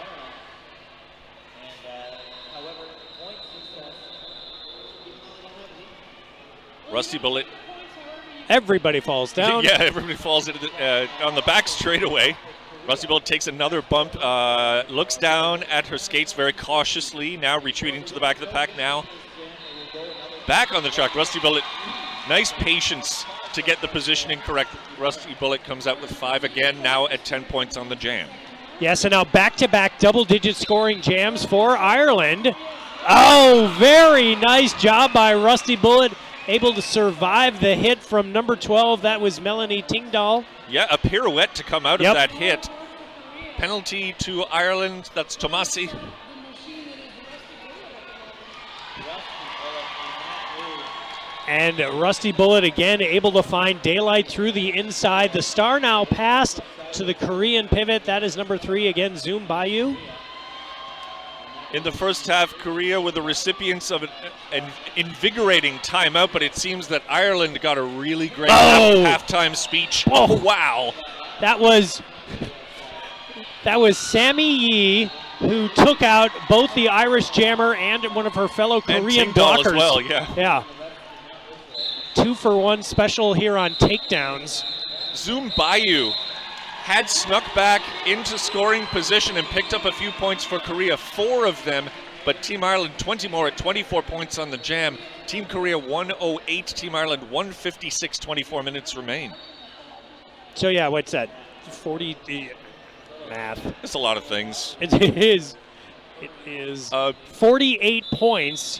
Rusty Bullet. Everybody falls down. Yeah, everybody falls into on the back straightaway. Rusty Bullet takes another bump, looks down at her skates very cautiously, now retreating to the back of the pack now. Back on the track, Rusty Bullet, nice patience to get the positioning correct. Rusty Bullet comes out with 5 again, now at 10 points on the jam. Yes, and now back-to-back double-digit scoring jams for Ireland. Oh, very nice job by Rusty Bullet, able to survive the hit from number 12. That was Melanie Tingdahl. Yeah, a pirouette to come out of that hit. Penalty to Ireland, that's Tomasi. And Rusty Bullet again able to find daylight through the inside. The star now passed to the Korean pivot. That is number 3 again, Zoom Bayou. In the first half, Korea were the recipients of an invigorating timeout, but it seems that Ireland got a really great halftime speech. Oh, wow. That was Sammy Yee, who took out both the Irish jammer and one of her fellow Korean blockers. As well, yeah. Yeah. 2-for-1 special here on takedowns. Zoom Bayou had snuck back into scoring position and picked up a few points for Korea, 4 of them, but Team Ireland 20 more at 24 points on the jam. Team Korea 108, Team Ireland 156, 24 minutes remain. So yeah, what's that? 40 math. It's a lot of things. It is 48 points.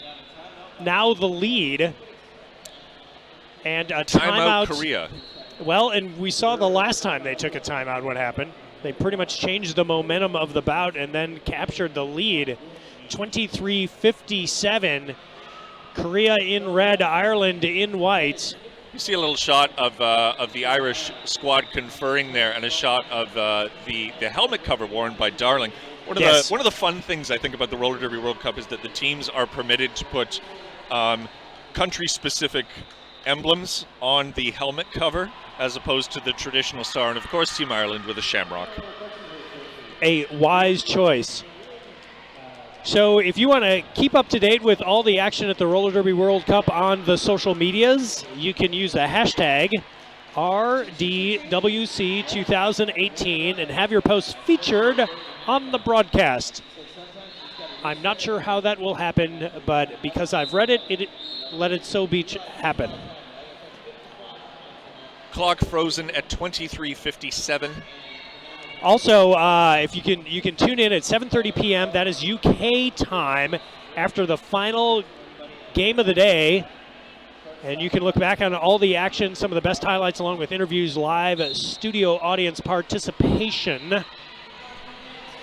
Now the lead. And a timeout. Korea. Well, and we saw the last time they took a timeout what happened. They pretty much changed the momentum of the bout and then captured the lead. 23-57. Korea in red, Ireland in white. You see a little shot of the Irish squad conferring there, and a shot of the helmet cover worn by Darling. One of the fun things I think about the Roller Derby World Cup is that the teams are permitted to put country-specific emblems on the helmet cover as opposed to the traditional star, and of course Team Ireland with a shamrock. A wise choice. So if you want to keep up to date with all the action at the Roller Derby World Cup on the social medias, you can use the hashtag RDWC 2018 and have your post featured on the broadcast. I'm not sure how that will happen, but because I've read it, let it so be happen. Clock frozen at 23:57. Also, if you can tune in at 7:30 p.m. That is UK time after the final game of the day. And you can look back on all the action, some of the best highlights, along with interviews, live studio audience participation.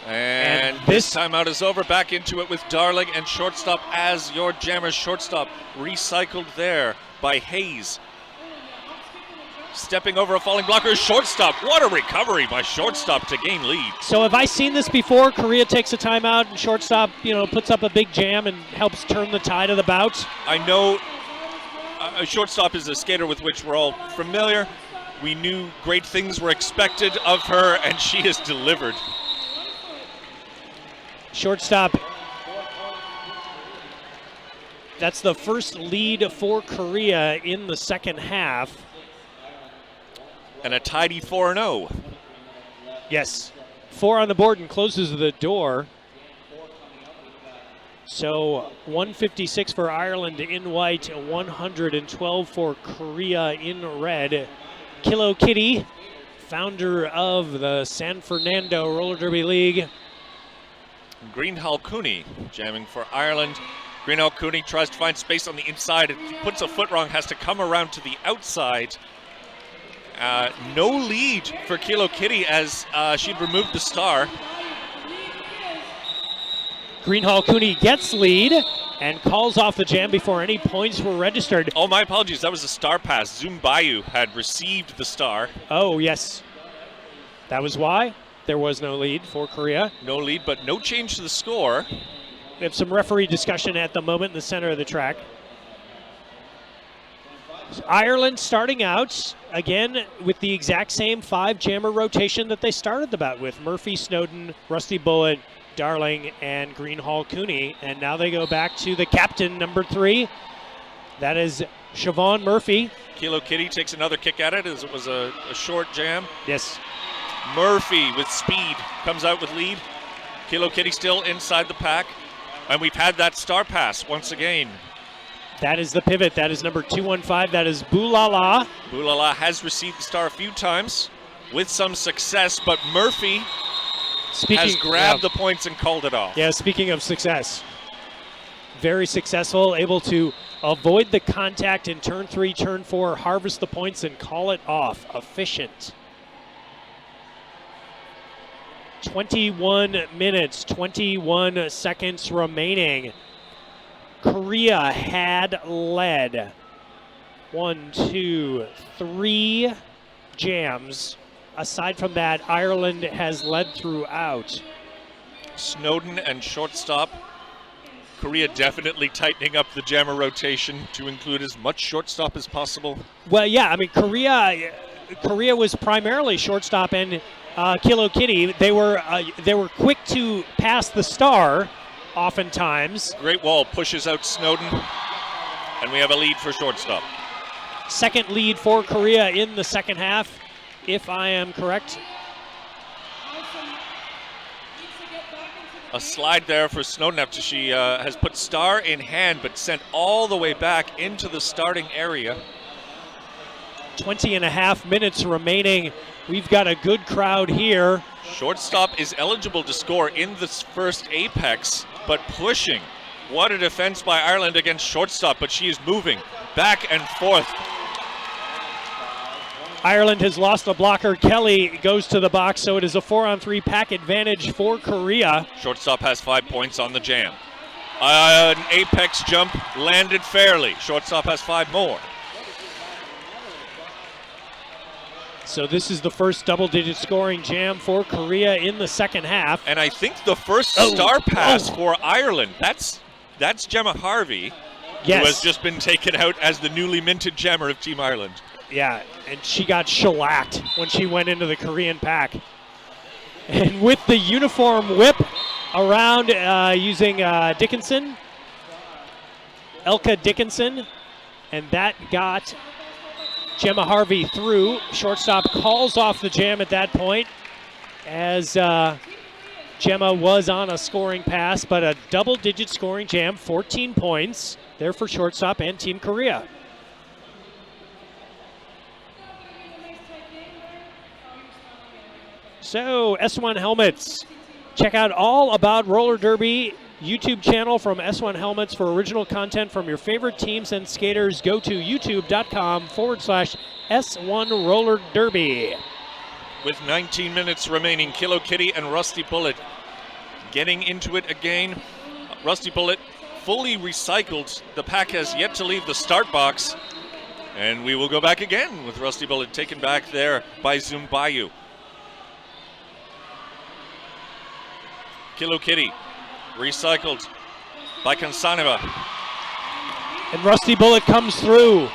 And this timeout is over. Back into it with Darling and shortstop as your Jammer shortstop. Recycled there by Hayes. Stepping over a falling blocker, shortstop. What a recovery by shortstop to gain lead. So have I seen this before? Korea takes a timeout and shortstop, puts up a big jam and helps turn the tide of the bout. I know a shortstop is a skater with which we're all familiar. We knew great things were expected of her, and she has delivered. Shortstop, that's the first lead for Korea in the second half. And a tidy 4-0. Yes, 4 on the board and closes the door. So 156 for Ireland in white, 112 for Korea in red. Kilo Kitty, founder of the San Fernando Roller Derby League. Greenhall Cooney jamming for Ireland. Greenhall Cooney tries to find space on the inside. It puts a foot wrong, has to come around to the outside. No lead for Kilo Kitty as she'd removed the star. Greenhall Cooney gets lead and calls off the jam before any points were registered. Oh, my apologies. That was a star pass. Zoom Bayou had received the star. Oh, yes. That was why there was no lead for Korea. No lead, but no change to the score. We have some referee discussion at the moment in the center of the track. So Ireland starting out, again, with the exact same 5-jammer rotation that they started the bout with. Murphy, Snowden, Rusty Bullet, Darling, and Greenhall Cooney. And now they go back to the captain, number 3. That is Siobhan Murphy. Kilo Kitty takes another kick at it as it was a short jam. Yes. Murphy with speed comes out with lead. Kilo Kitty still inside the pack. And we've had that star pass once again. That is the pivot. That is number 215. That is Boulala. Boulala has received the star a few times with some success, but Murphy has grabbed the points and called it off. Yeah, speaking of success. Very successful, able to avoid the contact in turn 3, turn 4, harvest the points and call it off. Efficient. 21 minutes, 21 seconds remaining. Korea had led 1, 2, 3 jams. Aside from that, Ireland has led throughout. Snowden and shortstop. Korea definitely tightening up the jammer rotation to include as much shortstop as possible. Well, yeah, I mean, Korea was primarily shortstop and Kilo Kitty. They were quick to pass the star, oftentimes. Great Wall pushes out Snowden, and we have a lead for shortstop. Second lead for Korea in the second half, if I am correct. A slide there for Snowden after she has put star in hand, but sent all the way back into the starting area. 20 and a half minutes remaining. We've got a good crowd here. Shortstop is eligible to score in this first apex, but pushing. What a defense by Ireland against shortstop, but she is moving back and forth. Ireland has lost a blocker. Kelly goes to the box, so it is a 4-on-3 pack advantage for Korea. Shortstop has 5 points on the jam. An apex jump landed fairly. Shortstop has 5 more. So this is the first double-digit scoring jam for Korea in the second half. And I think the first star pass for Ireland, that's Gemma Harvey, yes, who has just been taken out as the newly minted jammer of Team Ireland. Yeah, and she got shellacked when she went into the Korean pack. And with the uniform whip around using Dickinson, Elka Dickinson, and that got Gemma Harvey through. Shortstop calls off the jam at that point as Gemma was on a scoring pass, but a double-digit scoring jam, 14 points there for shortstop and Team Korea. So, S1 Helmets. Check out all about roller derby YouTube channel from S1 Helmets for original content from your favorite teams and skaters. Go to youtube.com/S1 Roller Derby. With 19 minutes remaining, Kilo Kitty and Rusty Bullet getting into it again. Rusty Bullet fully recycled. The pack has yet to leave the start box. And we will go back again with Rusty Bullet taken back there by Zumbayu. Kilo Kitty recycled by Kansaneva. And Rusty Bullet comes through.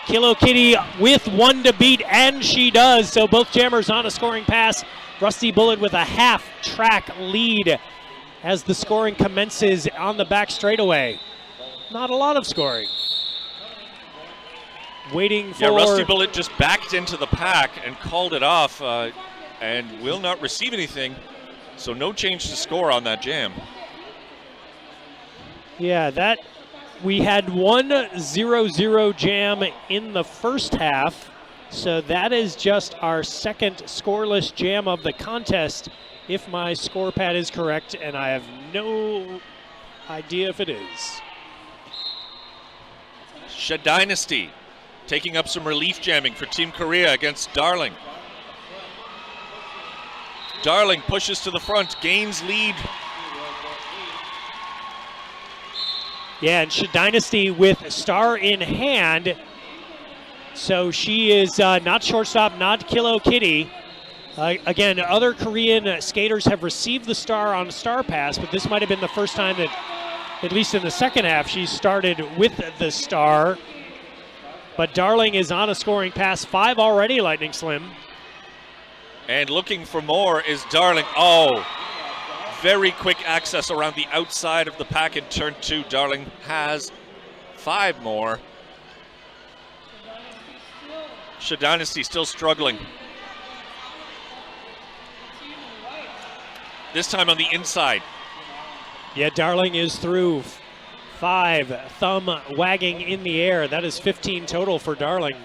Kilo Kitty with one to beat, and she does. So both jammers on a scoring pass. Rusty Bullet with a half-track lead as the scoring commences on the back straightaway. Not a lot of scoring. Waiting for... Yeah, Rusty Bullet just backed into the pack and called it off and will not receive anything. So no change to score on that jam. Yeah, that we had 1-0-0 jam in the first half. So that is just our second scoreless jam of the contest, if my score pad is correct, and I have no idea if it is. Sha Dynasty taking up some relief jamming for Team Korea against Darling. Darling pushes to the front, gains lead. Yeah, and Sha Dynasty with star in hand. So she is not shortstop, not Kilo Kitty. Again, other Korean skaters have received the star on Star Pass, but this might have been the first time that, at least in the second half, she started with the star. But Darling is on a scoring pass, 5 already, Lightning Slim. And looking for more is Darling. Oh, very quick access around the outside of the pack in turn 2. Darling has 5 more. Sha Dynasty still struggling. This time on the inside. Yeah, Darling is through. 5, thumb wagging in the air. That is 15 total for Darling.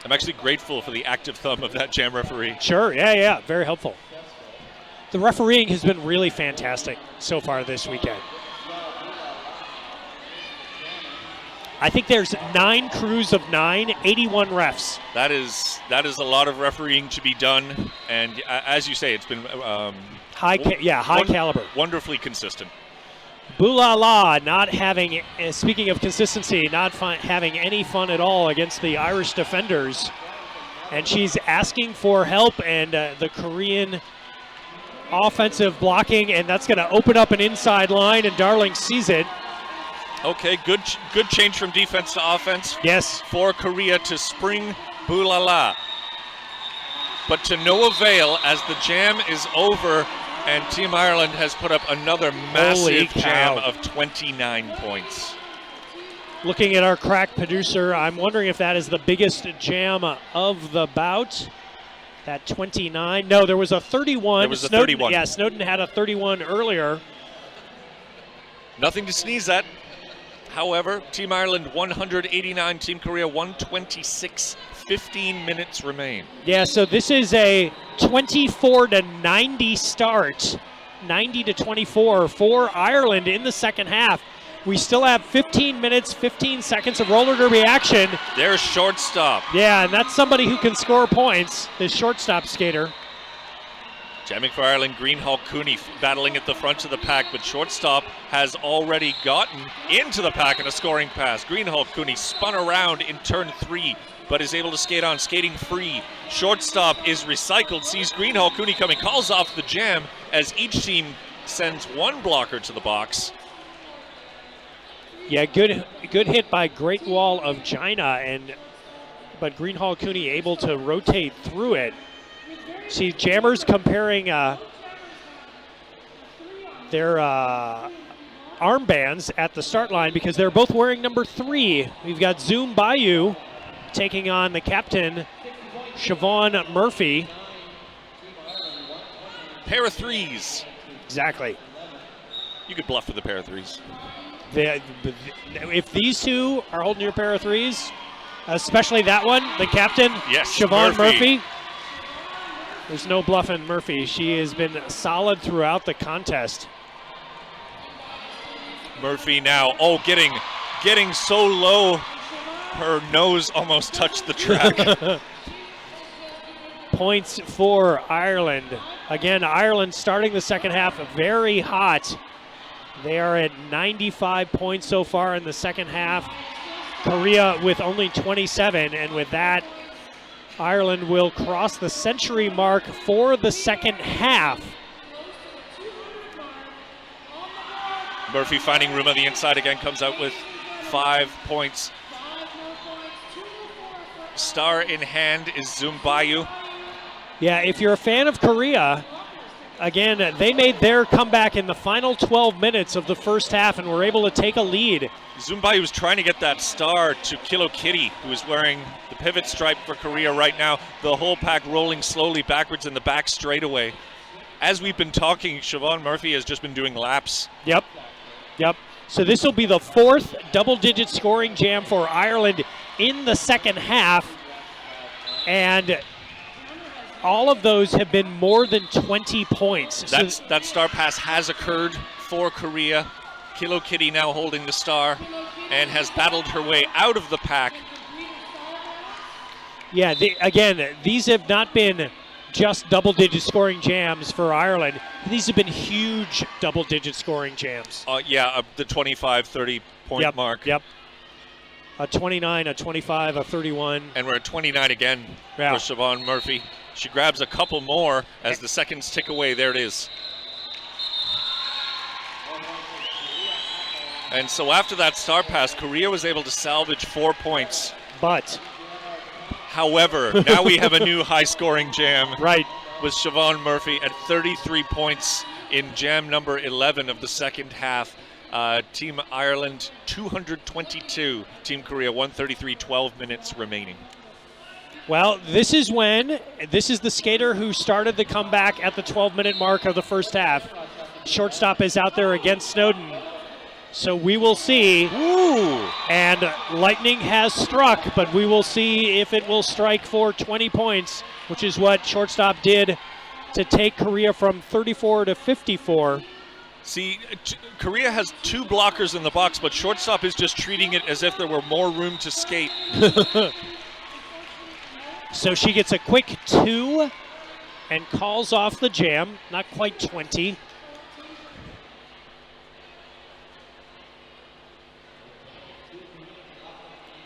I'm actually grateful for the active thumb of that jam referee. Sure, yeah, very helpful. The refereeing has been really fantastic so far this weekend. I think there's 9 crews of 9, 81 refs. That is a lot of refereeing to be done, and as you say, it's been high caliber. Wonderfully consistent. Bulala not having, speaking of consistency, not having any fun at all against the Irish defenders. And she's asking for help, and the Korean offensive blocking, and that's going to open up an inside line, and Darling sees it. Okay, good change from defense to offense. Yes. For Korea to spring Bulala. But to no avail as the jam is over. And Team Ireland has put up another massive jam of 29 points. Looking at our crack producer, I'm wondering if that is the biggest jam of the bout. That 29. No, there was a 31. There was a 31. Yeah, Snowden had a 31 earlier. Nothing to sneeze at. However, Team Ireland 189, Team Korea 126. 15 minutes remain. Yeah, so this is a 24-90 start, 90-24 for Ireland in the second half. We still have 15 minutes, 15 seconds of roller derby action. There's shortstop. Yeah, and that's somebody who can score points, this shortstop skater. Jamming for Ireland, Greenhall Cooney battling at the front of the pack, but shortstop has already gotten into the pack in a scoring pass. Greenhall Cooney spun around in turn 3. But is able to skate on, skating free. Shortstop is recycled, sees Greenhall Cooney coming, calls off the jam as each team sends one blocker to the box. Yeah, good hit by Great Wall of China, but Greenhall Cooney able to rotate through it. See, jammers comparing their armbands at the start line because they're both wearing number 3. We've got Zoom Bayou taking on the captain, Siobhan Murphy. Pair of threes. Exactly. You could bluff with a pair of threes. If these two are holding your pair of threes, especially that one, the captain, yes, Siobhan Murphy. There's no bluffing Murphy. She has been solid throughout the contest. Murphy now, getting so low, her nose almost touched the track. Points for Ireland. Again, Ireland starting the second half very hot. They are at 95 points so far in the second half. Korea with only 27, and with that, Ireland will cross the century mark for the second half. Murphy finding room on the inside again, comes out with 5 points. Star in hand is Zumbayu. Yeah, if you're a fan of Korea, again, they made their comeback in the final 12 minutes of the first half and were able to take a lead. Zumbayu was trying to get that star to Kilo Kitty, who is wearing the pivot stripe for Korea right now. The whole pack rolling slowly backwards in the back straightaway. As we've been talking, Siobhan Murphy has just been doing laps. Yep. So this will be the fourth double-digit scoring jam for Ireland in the second half. And all of those have been more than 20 points. That star pass has occurred for Korea. Kilo Kitty now holding the star and has battled her way out of the pack. Yeah, again, these have not been just double-digit scoring jams for Ireland. These have been huge double-digit scoring jams. The 25, 30 point mark. Yep. A 29, a 25, a 31. And we're at 29 again for Siobhan Murphy. She grabs a couple more as the seconds tick away. There it is. And so after that star pass, Korea was able to salvage 4 points. However, now we have a new high-scoring jam. Right. With Siobhan Murphy at 33 points in jam number 11 of the second half. Team Ireland 222, Team Korea 133, 12 minutes remaining. Well, this is the skater who started the comeback at the 12-minute mark of the first half. Shortstop is out there against Snowden. So we will see. Ooh. And lightning has struck, but we will see if it will strike for 20 points, which is what shortstop did to take Korea from 34 to 54. See, Korea has 2 blockers in the box, but shortstop is just treating it as if there were more room to skate. So she gets a quick 2 and calls off the jam, not quite 20.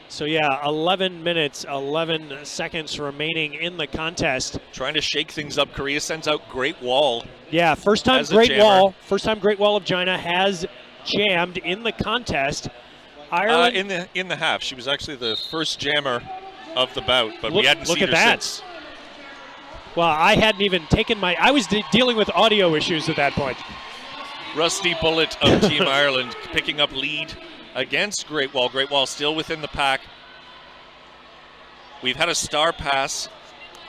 So yeah, 11 minutes, 11 seconds remaining in the contest. Trying to shake things up. Korea sends out Great Wall. Yeah, first time Great Wall of China has jammed in the contest. Ireland in the half. She was actually the first jammer of the bout, but we hadn't seen her since. Well, I hadn't even taken I was dealing with audio issues at that point. Rusty Bullet of Team Ireland picking up lead against Great Wall. Great Wall still within the pack. We've had a star pass.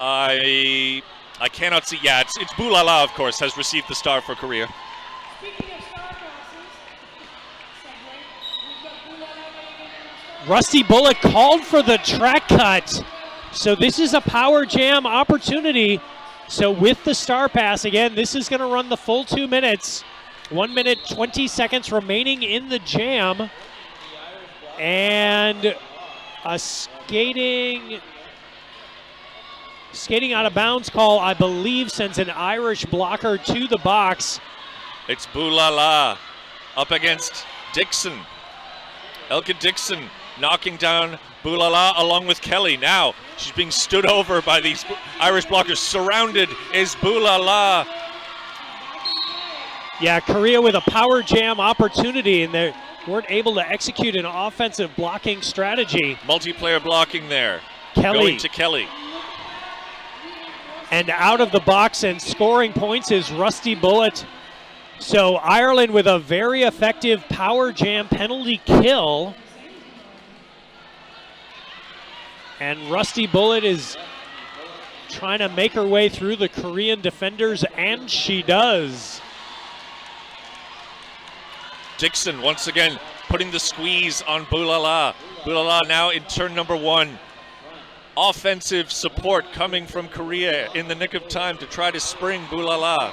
I cannot see. Yeah, it's Bulala, of course, has received the star for Korea. Rusty Bullet called for the track cut. So this is a power jam opportunity. So with the star pass, again, this is going to run the full 2 minutes. 1 minute, 20 seconds remaining in the jam. And a skating out of bounds call, I believe, sends an Irish blocker to the box. It's Bulala up against Dixon. Elka Dixon knocking down Bulala along with Kelly. Now she's being stood over by these Irish blockers. Surrounded is Bulala. Yeah, Korea with a power jam opportunity, and they weren't able to execute an offensive blocking strategy. Multiplayer blocking there. Kelly. Going to Kelly. And out of the box and scoring points is Rusty Bullet. So Ireland with a very effective power jam penalty kill. And Rusty Bullet is trying to make her way through the Korean defenders, and she does. Dixon once again putting the squeeze on Bulala. Bulala now in turn number 1. Offensive support coming from Korea in the nick of time to try to spring Bulala.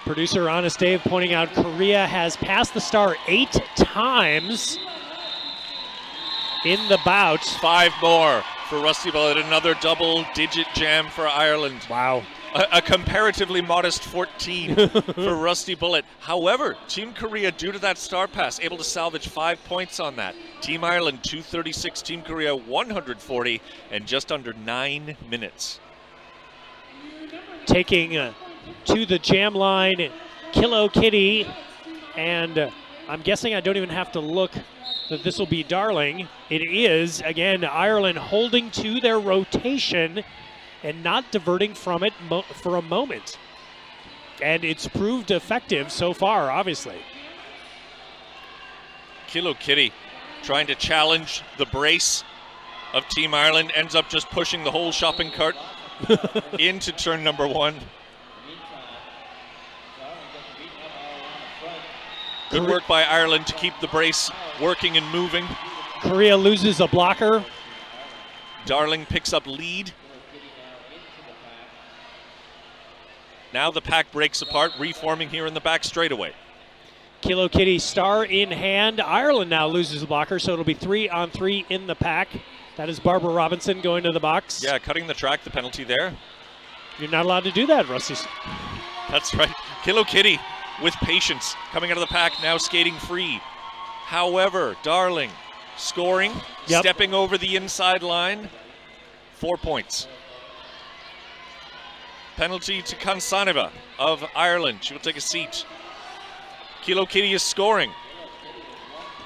Producer Honest Dave pointing out Korea has passed the star 8 times in the bout. 5 more for Rusty Bullet. Another double-digit jam for Ireland. Wow. A comparatively modest 14 for Rusty Bullet. However, Team Korea, due to that star pass, able to salvage 5 points on that. Team Ireland 236, Team Korea 140, and just under 9 minutes. Taking to the jam line, Kilo Kitty, and I'm guessing I don't even have to look that this will be Darling. It is, again, Ireland holding to their rotation and not diverting from it for a moment. And it's proved effective so far, obviously. Kilo Kitty trying to challenge the brace of Team Ireland, ends up just pushing the whole shopping cart into turn number 1. Good work by Ireland to keep the brace working and moving. Korea loses a blocker. Darling picks up lead. Now the pack breaks apart, reforming here in the back straightaway. Kilo Kitty star in hand. Ireland now loses the blocker, so it'll be 3-on-3 in the pack. That is Barbara Robinson going to the box. Yeah, cutting the track, the penalty there. You're not allowed to do that, Rusty. That's right. Kilo Kitty with patience coming out of the pack, now skating free. However, Darling scoring, stepping over the inside line. 4 points. Penalty to Kansaneva of Ireland. She will take a seat. Kilo Kitty is scoring.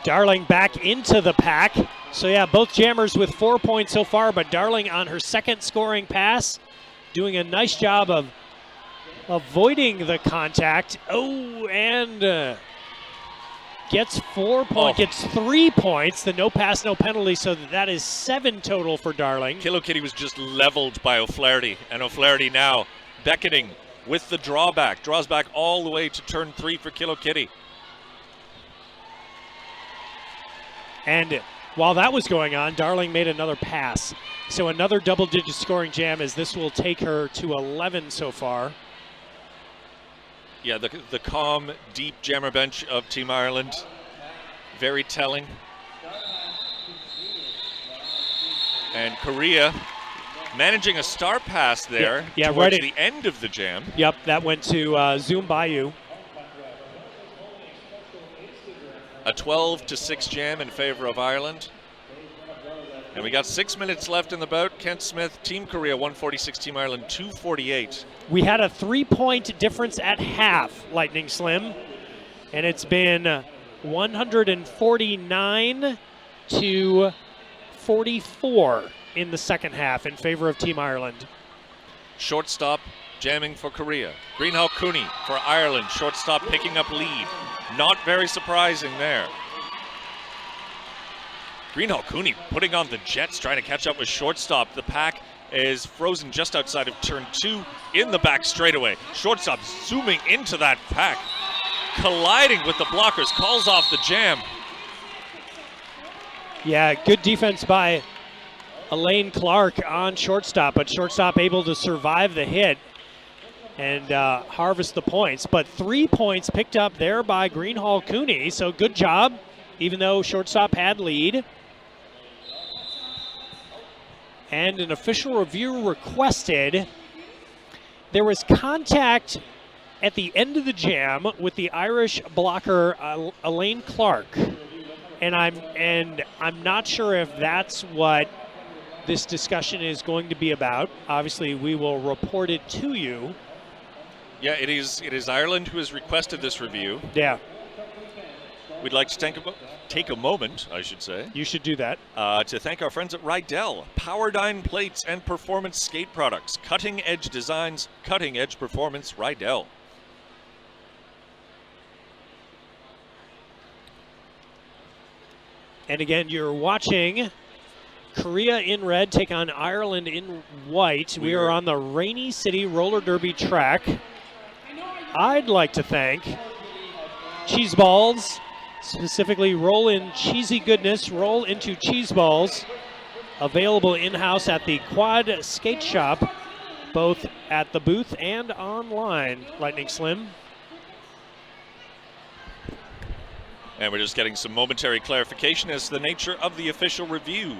Darling back into the pack. So yeah, both jammers with 4 points so far, but Darling on her second scoring pass, doing a nice job of avoiding the contact. Oh, and gets 4 points, gets 3 points. The no pass, no penalty, so that is 7 total for Darling. Kilo Kitty was just leveled by O'Flaherty, and O'Flaherty now beckoning with the drawback. Draws back all the way to turn 3 for Kilo Kitty. And while that was going on, Darling made another pass. So another double-digit scoring jam, as this will take her to 11 so far. Yeah, the calm, deep jammer bench of Team Ireland. Very telling. And Korea managing a star pass there towards right the end of the jam. Yep, that went to Zoom Bayou. A 12-6 jam in favor of Ireland. And we got 6 minutes left in the bout. Kent Smith, Team Korea 146, Team Ireland 248. We had a 3-point difference at half, Lightning Slim. And it's been 149 to 44 in the second half in favor of Team Ireland. Shortstop jamming for Korea. Greenhall Cooney for Ireland. Shortstop picking up lead. Not very surprising there. Greenhall Cooney putting on the jets, trying to catch up with shortstop. The pack is frozen just outside of turn 2 in the back straightaway. Shortstop zooming into that pack, colliding with the blockers, calls off the jam. Yeah, good defense by Elaine Clark on shortstop, but shortstop able to survive the hit and harvest the points. But 3 points picked up there by Greenhall Cooney, so good job, even though shortstop had lead. And an official review requested. There was contact at the end of the jam with the Irish blocker Elaine Clark, and I'm not sure if that's what this discussion is going to be about. Obviously, we will report it to you. Yeah, it is Ireland who has requested this review. Yeah. We'd like to take a moment, I should say. You should do that. To thank our friends at Rydell. Powerdyne plates and performance skate products. Cutting edge designs, cutting edge performance, Rydell. And again, you're watching Korea in red take on Ireland in white. We are on the Rainy City Roller Derby track. I'd like to thank Cheese Balls, specifically Roll In Cheesy Goodness, Roll Into Cheese Balls, available in-house at the Quad Skate Shop, both at the booth and online, Lightning Slim. And we're just getting some momentary clarification as to the nature of the official review.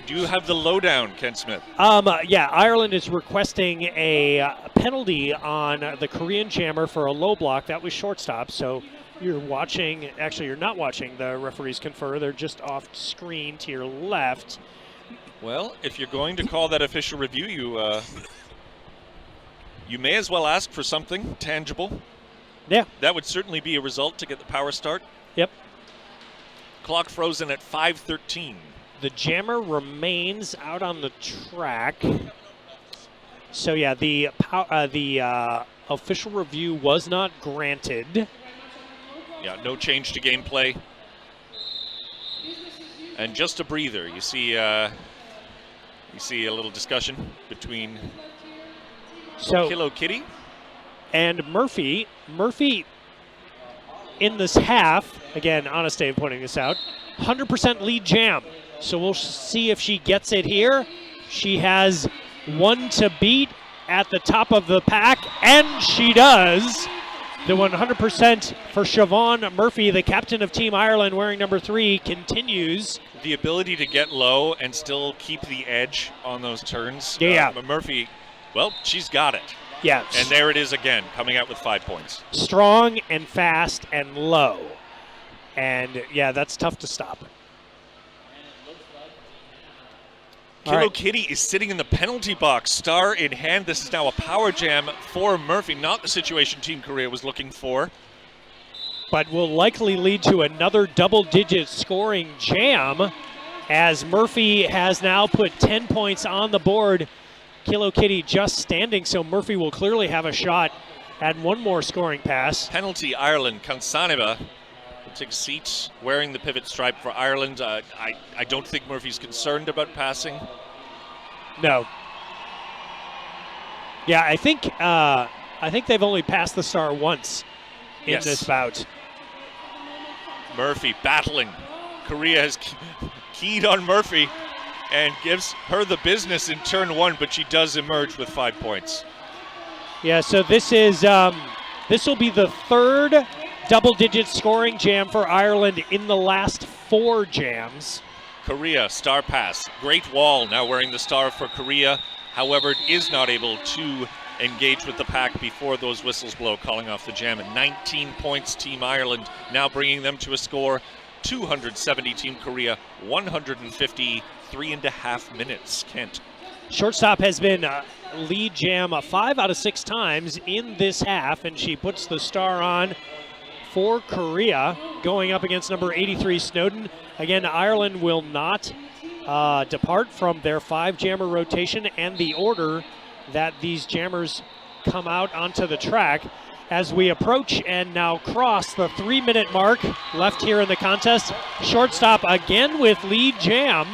Do you have the lowdown, Ken Smith? Yeah, Ireland is requesting a penalty on the Korean jammer for a low block. That was shortstop, so you're watching, actually you're not watching the referees confer. They're just off screen to your left. Well, if you're going to call that official review, you may as well ask for something tangible. Yeah. That would certainly be a result to get the power start. Yep. Clock frozen at 5:13. The jammer remains out on the track. So yeah, the official review was not granted. Yeah, no change to gameplay. And just a breather. You see a little discussion between Kilo Kitty and Murphy. Murphy in this half, again, Honest Dave pointing this out, 100% lead jam. So we'll see if she gets it here. She has one to beat at the top of the pack, and she does. The 100% for Siobhan Murphy, the captain of Team Ireland, wearing number 3, continues. The ability to get low and still keep the edge on those turns. Yeah. Murphy, well, she's got it. Yeah. And there it is again, coming out with 5 points. Strong and fast and low. And, yeah, that's tough to stop. Kilo Kitty is sitting in the penalty box, star in hand. This is now a power jam for Murphy, not the situation Team Korea was looking for. But will likely lead to another double-digit scoring jam, as Murphy has now put 10 points on the board. Kilo Kitty just standing, so Murphy will clearly have a shot at one more scoring pass. Penalty Ireland. Kansaneva will take seats wearing the pivot stripe for Ireland. I don't think Murphy's concerned about passing. No. Yeah, I think they've only passed the star once in this bout. Murphy battling. Korea has keyed on Murphy and gives her the business in turn 1, but she does emerge with 5 points. Yeah, so this will be the third double-digit scoring jam for Ireland in the last 4 jams. Korea, star pass. Great Wall now wearing the star for Korea. However, is not able to engage with the pack before those whistles blow, calling off the jam. And 19 points Team Ireland, now bringing them to a score 270 Team Korea, 150, 3.5 minutes. Kent. Shortstop has been lead jam 5 out of 6 times in this half, and she puts the star on for Korea, going up against number 83 Snowden. Again, Ireland will not depart from their 5-jammer rotation and the order that these jammers come out onto the track. As we approach and now cross the 3-minute mark left here in the contest, shortstop again with lead jam.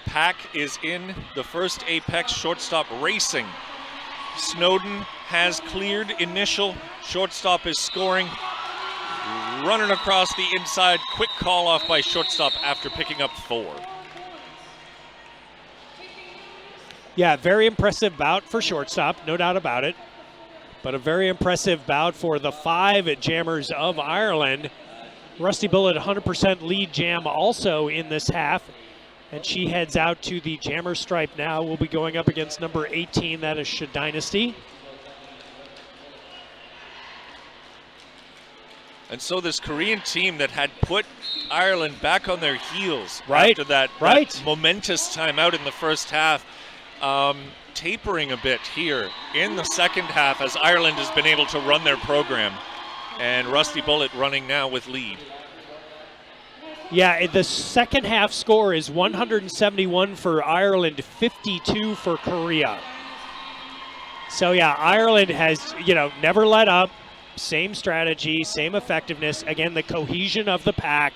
Pack is in the first apex, shortstop racing. Snowden has cleared initial, shortstop is scoring. Running across the inside, quick call off by shortstop after picking up 4. Yeah, very impressive bout for shortstop, no doubt about it. But a very impressive bout for the 5 jammers of Ireland. Rusty Bullet 100% lead jam also in this half. And she heads out to the jammer stripe now. We'll be going up against number 18, that is Sha Dynasty. And so this Korean team that had put Ireland back on their heels right. after that momentous timeout in the first half, tapering a bit here in the second half as Ireland has been able to run their program. And Rusty Bullet running now with lead. Yeah, the second half score is 171 for Ireland, 52 for Korea. So yeah, Ireland has, never let up. same strategy, same effectiveness. Again, the cohesion of the pack,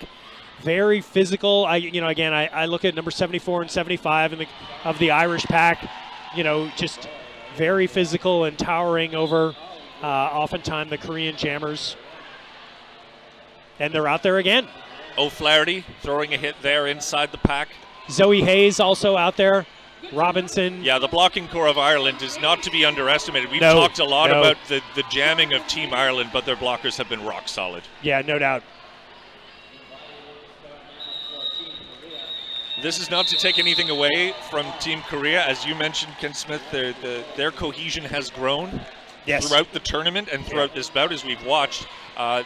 very physical. I look at number 74 and 75 of the Irish pack, just very physical and towering over oftentimes the Korean jammers. And they're out there again. O'Flaherty throwing a hit there inside the pack. Zoe Hayes also out there. Robinson. Yeah, the blocking core of Ireland is not to be underestimated. We've talked a lot about the jamming of Team Ireland, but their blockers have been rock solid. Yeah, no doubt. This is not to take anything away from Team Korea. As you mentioned, Ken Smith, their cohesion has grown throughout the tournament and throughout this bout as we've watched.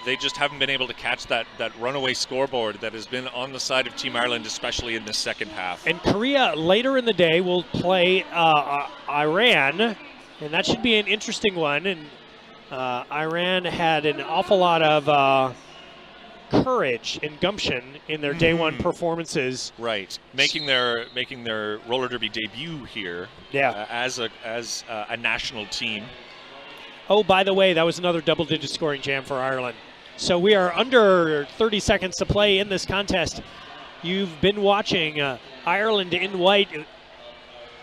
They just haven't been able to catch that runaway scoreboard that has been on the side of Team Ireland, especially in the second half. And Korea later in the day will play Iran, and that should be an interesting one. And Iran had an awful lot of courage and gumption in their day one performances. Right, making their roller derby debut here. Yeah. As a national team. Oh, by the way, that was another double-digit scoring jam for Ireland. So we are under 30 seconds to play in this contest. You've been watching Ireland in white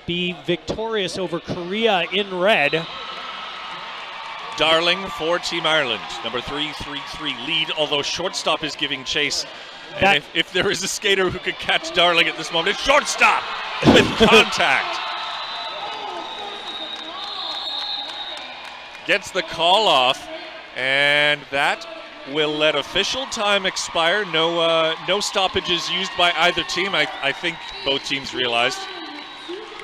be victorious over Korea in red. Darling for Team Ireland, number 333 lead, although shortstop is giving chase. And if there is a skater who could catch Darling at this moment, it's shortstop with contact. Gets the call off, and that will let official time expire. No stoppages used by either team. I think both teams realized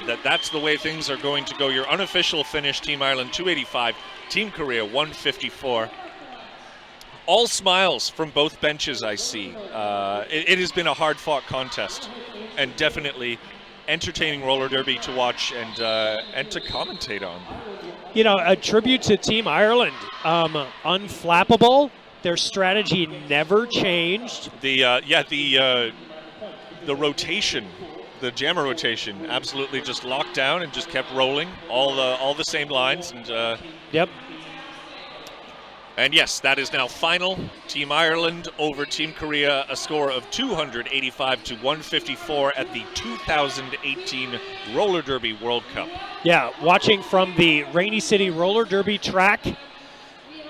that that's the way things are going to go. Your unofficial finish, Team Ireland 285, Team Korea 154. All smiles from both benches, I see. It has been a hard-fought contest, and definitely entertaining roller derby to watch and to commentate on. A tribute to Team Ireland. Unflappable. Their strategy never changed. The rotation, the jammer rotation, absolutely just locked down and just kept rolling. All the same lines and. Yep. And yes, that is now final. Team Ireland over Team Korea, a score of 285 to 154 at the 2018 Roller Derby World Cup. Yeah, watching from the Rainy City Roller Derby track.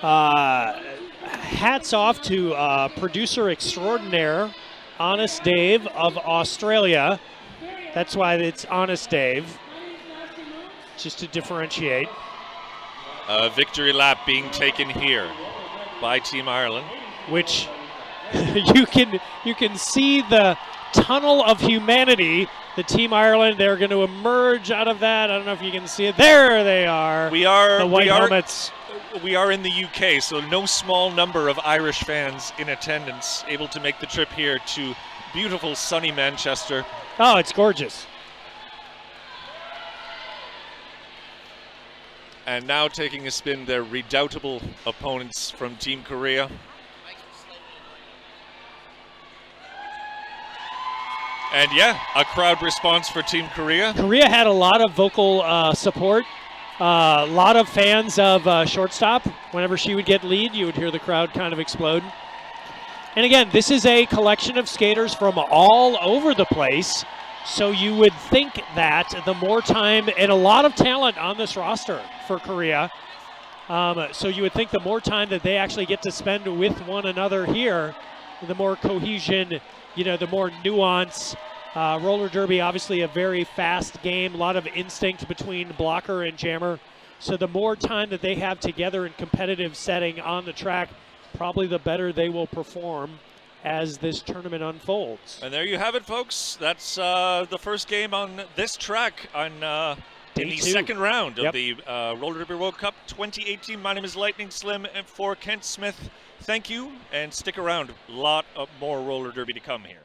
Hats off to producer extraordinaire, Honest Dave of Australia. That's why it's Honest Dave, just to differentiate. Victory lap being taken here by Team Ireland. Which you can see the tunnel of humanity. The Team Ireland, they're going to emerge out of that. I don't know if you can see it. There they are. The white helmets. We are in the UK, so no small number of Irish fans in attendance able to make the trip here to beautiful sunny Manchester. Oh, it's gorgeous. And now taking a spin, their redoubtable opponents from Team Korea. And yeah, a crowd response for Team Korea. Korea had a lot of vocal support. A lot of fans of shortstop. Whenever she would get lead, you would hear the crowd kind of explode. And again, this is a collection of skaters from all over the place. So you would think that the more time, and a lot of talent on this roster for Korea, so you would think the more time that they actually get to spend with one another here, the more cohesion, the more nuance. Roller derby, obviously a very fast game, a lot of instinct between blocker and jammer. So the more time that they have together in competitive setting on the track, probably the better they will perform as this tournament unfolds. And there you have it, folks. That's the first game on this track in the second round of the Roller Derby World Cup 2018. My name is Lightning Slim, and for Kent Smith, thank you, and stick around. A lot of more roller derby to come here.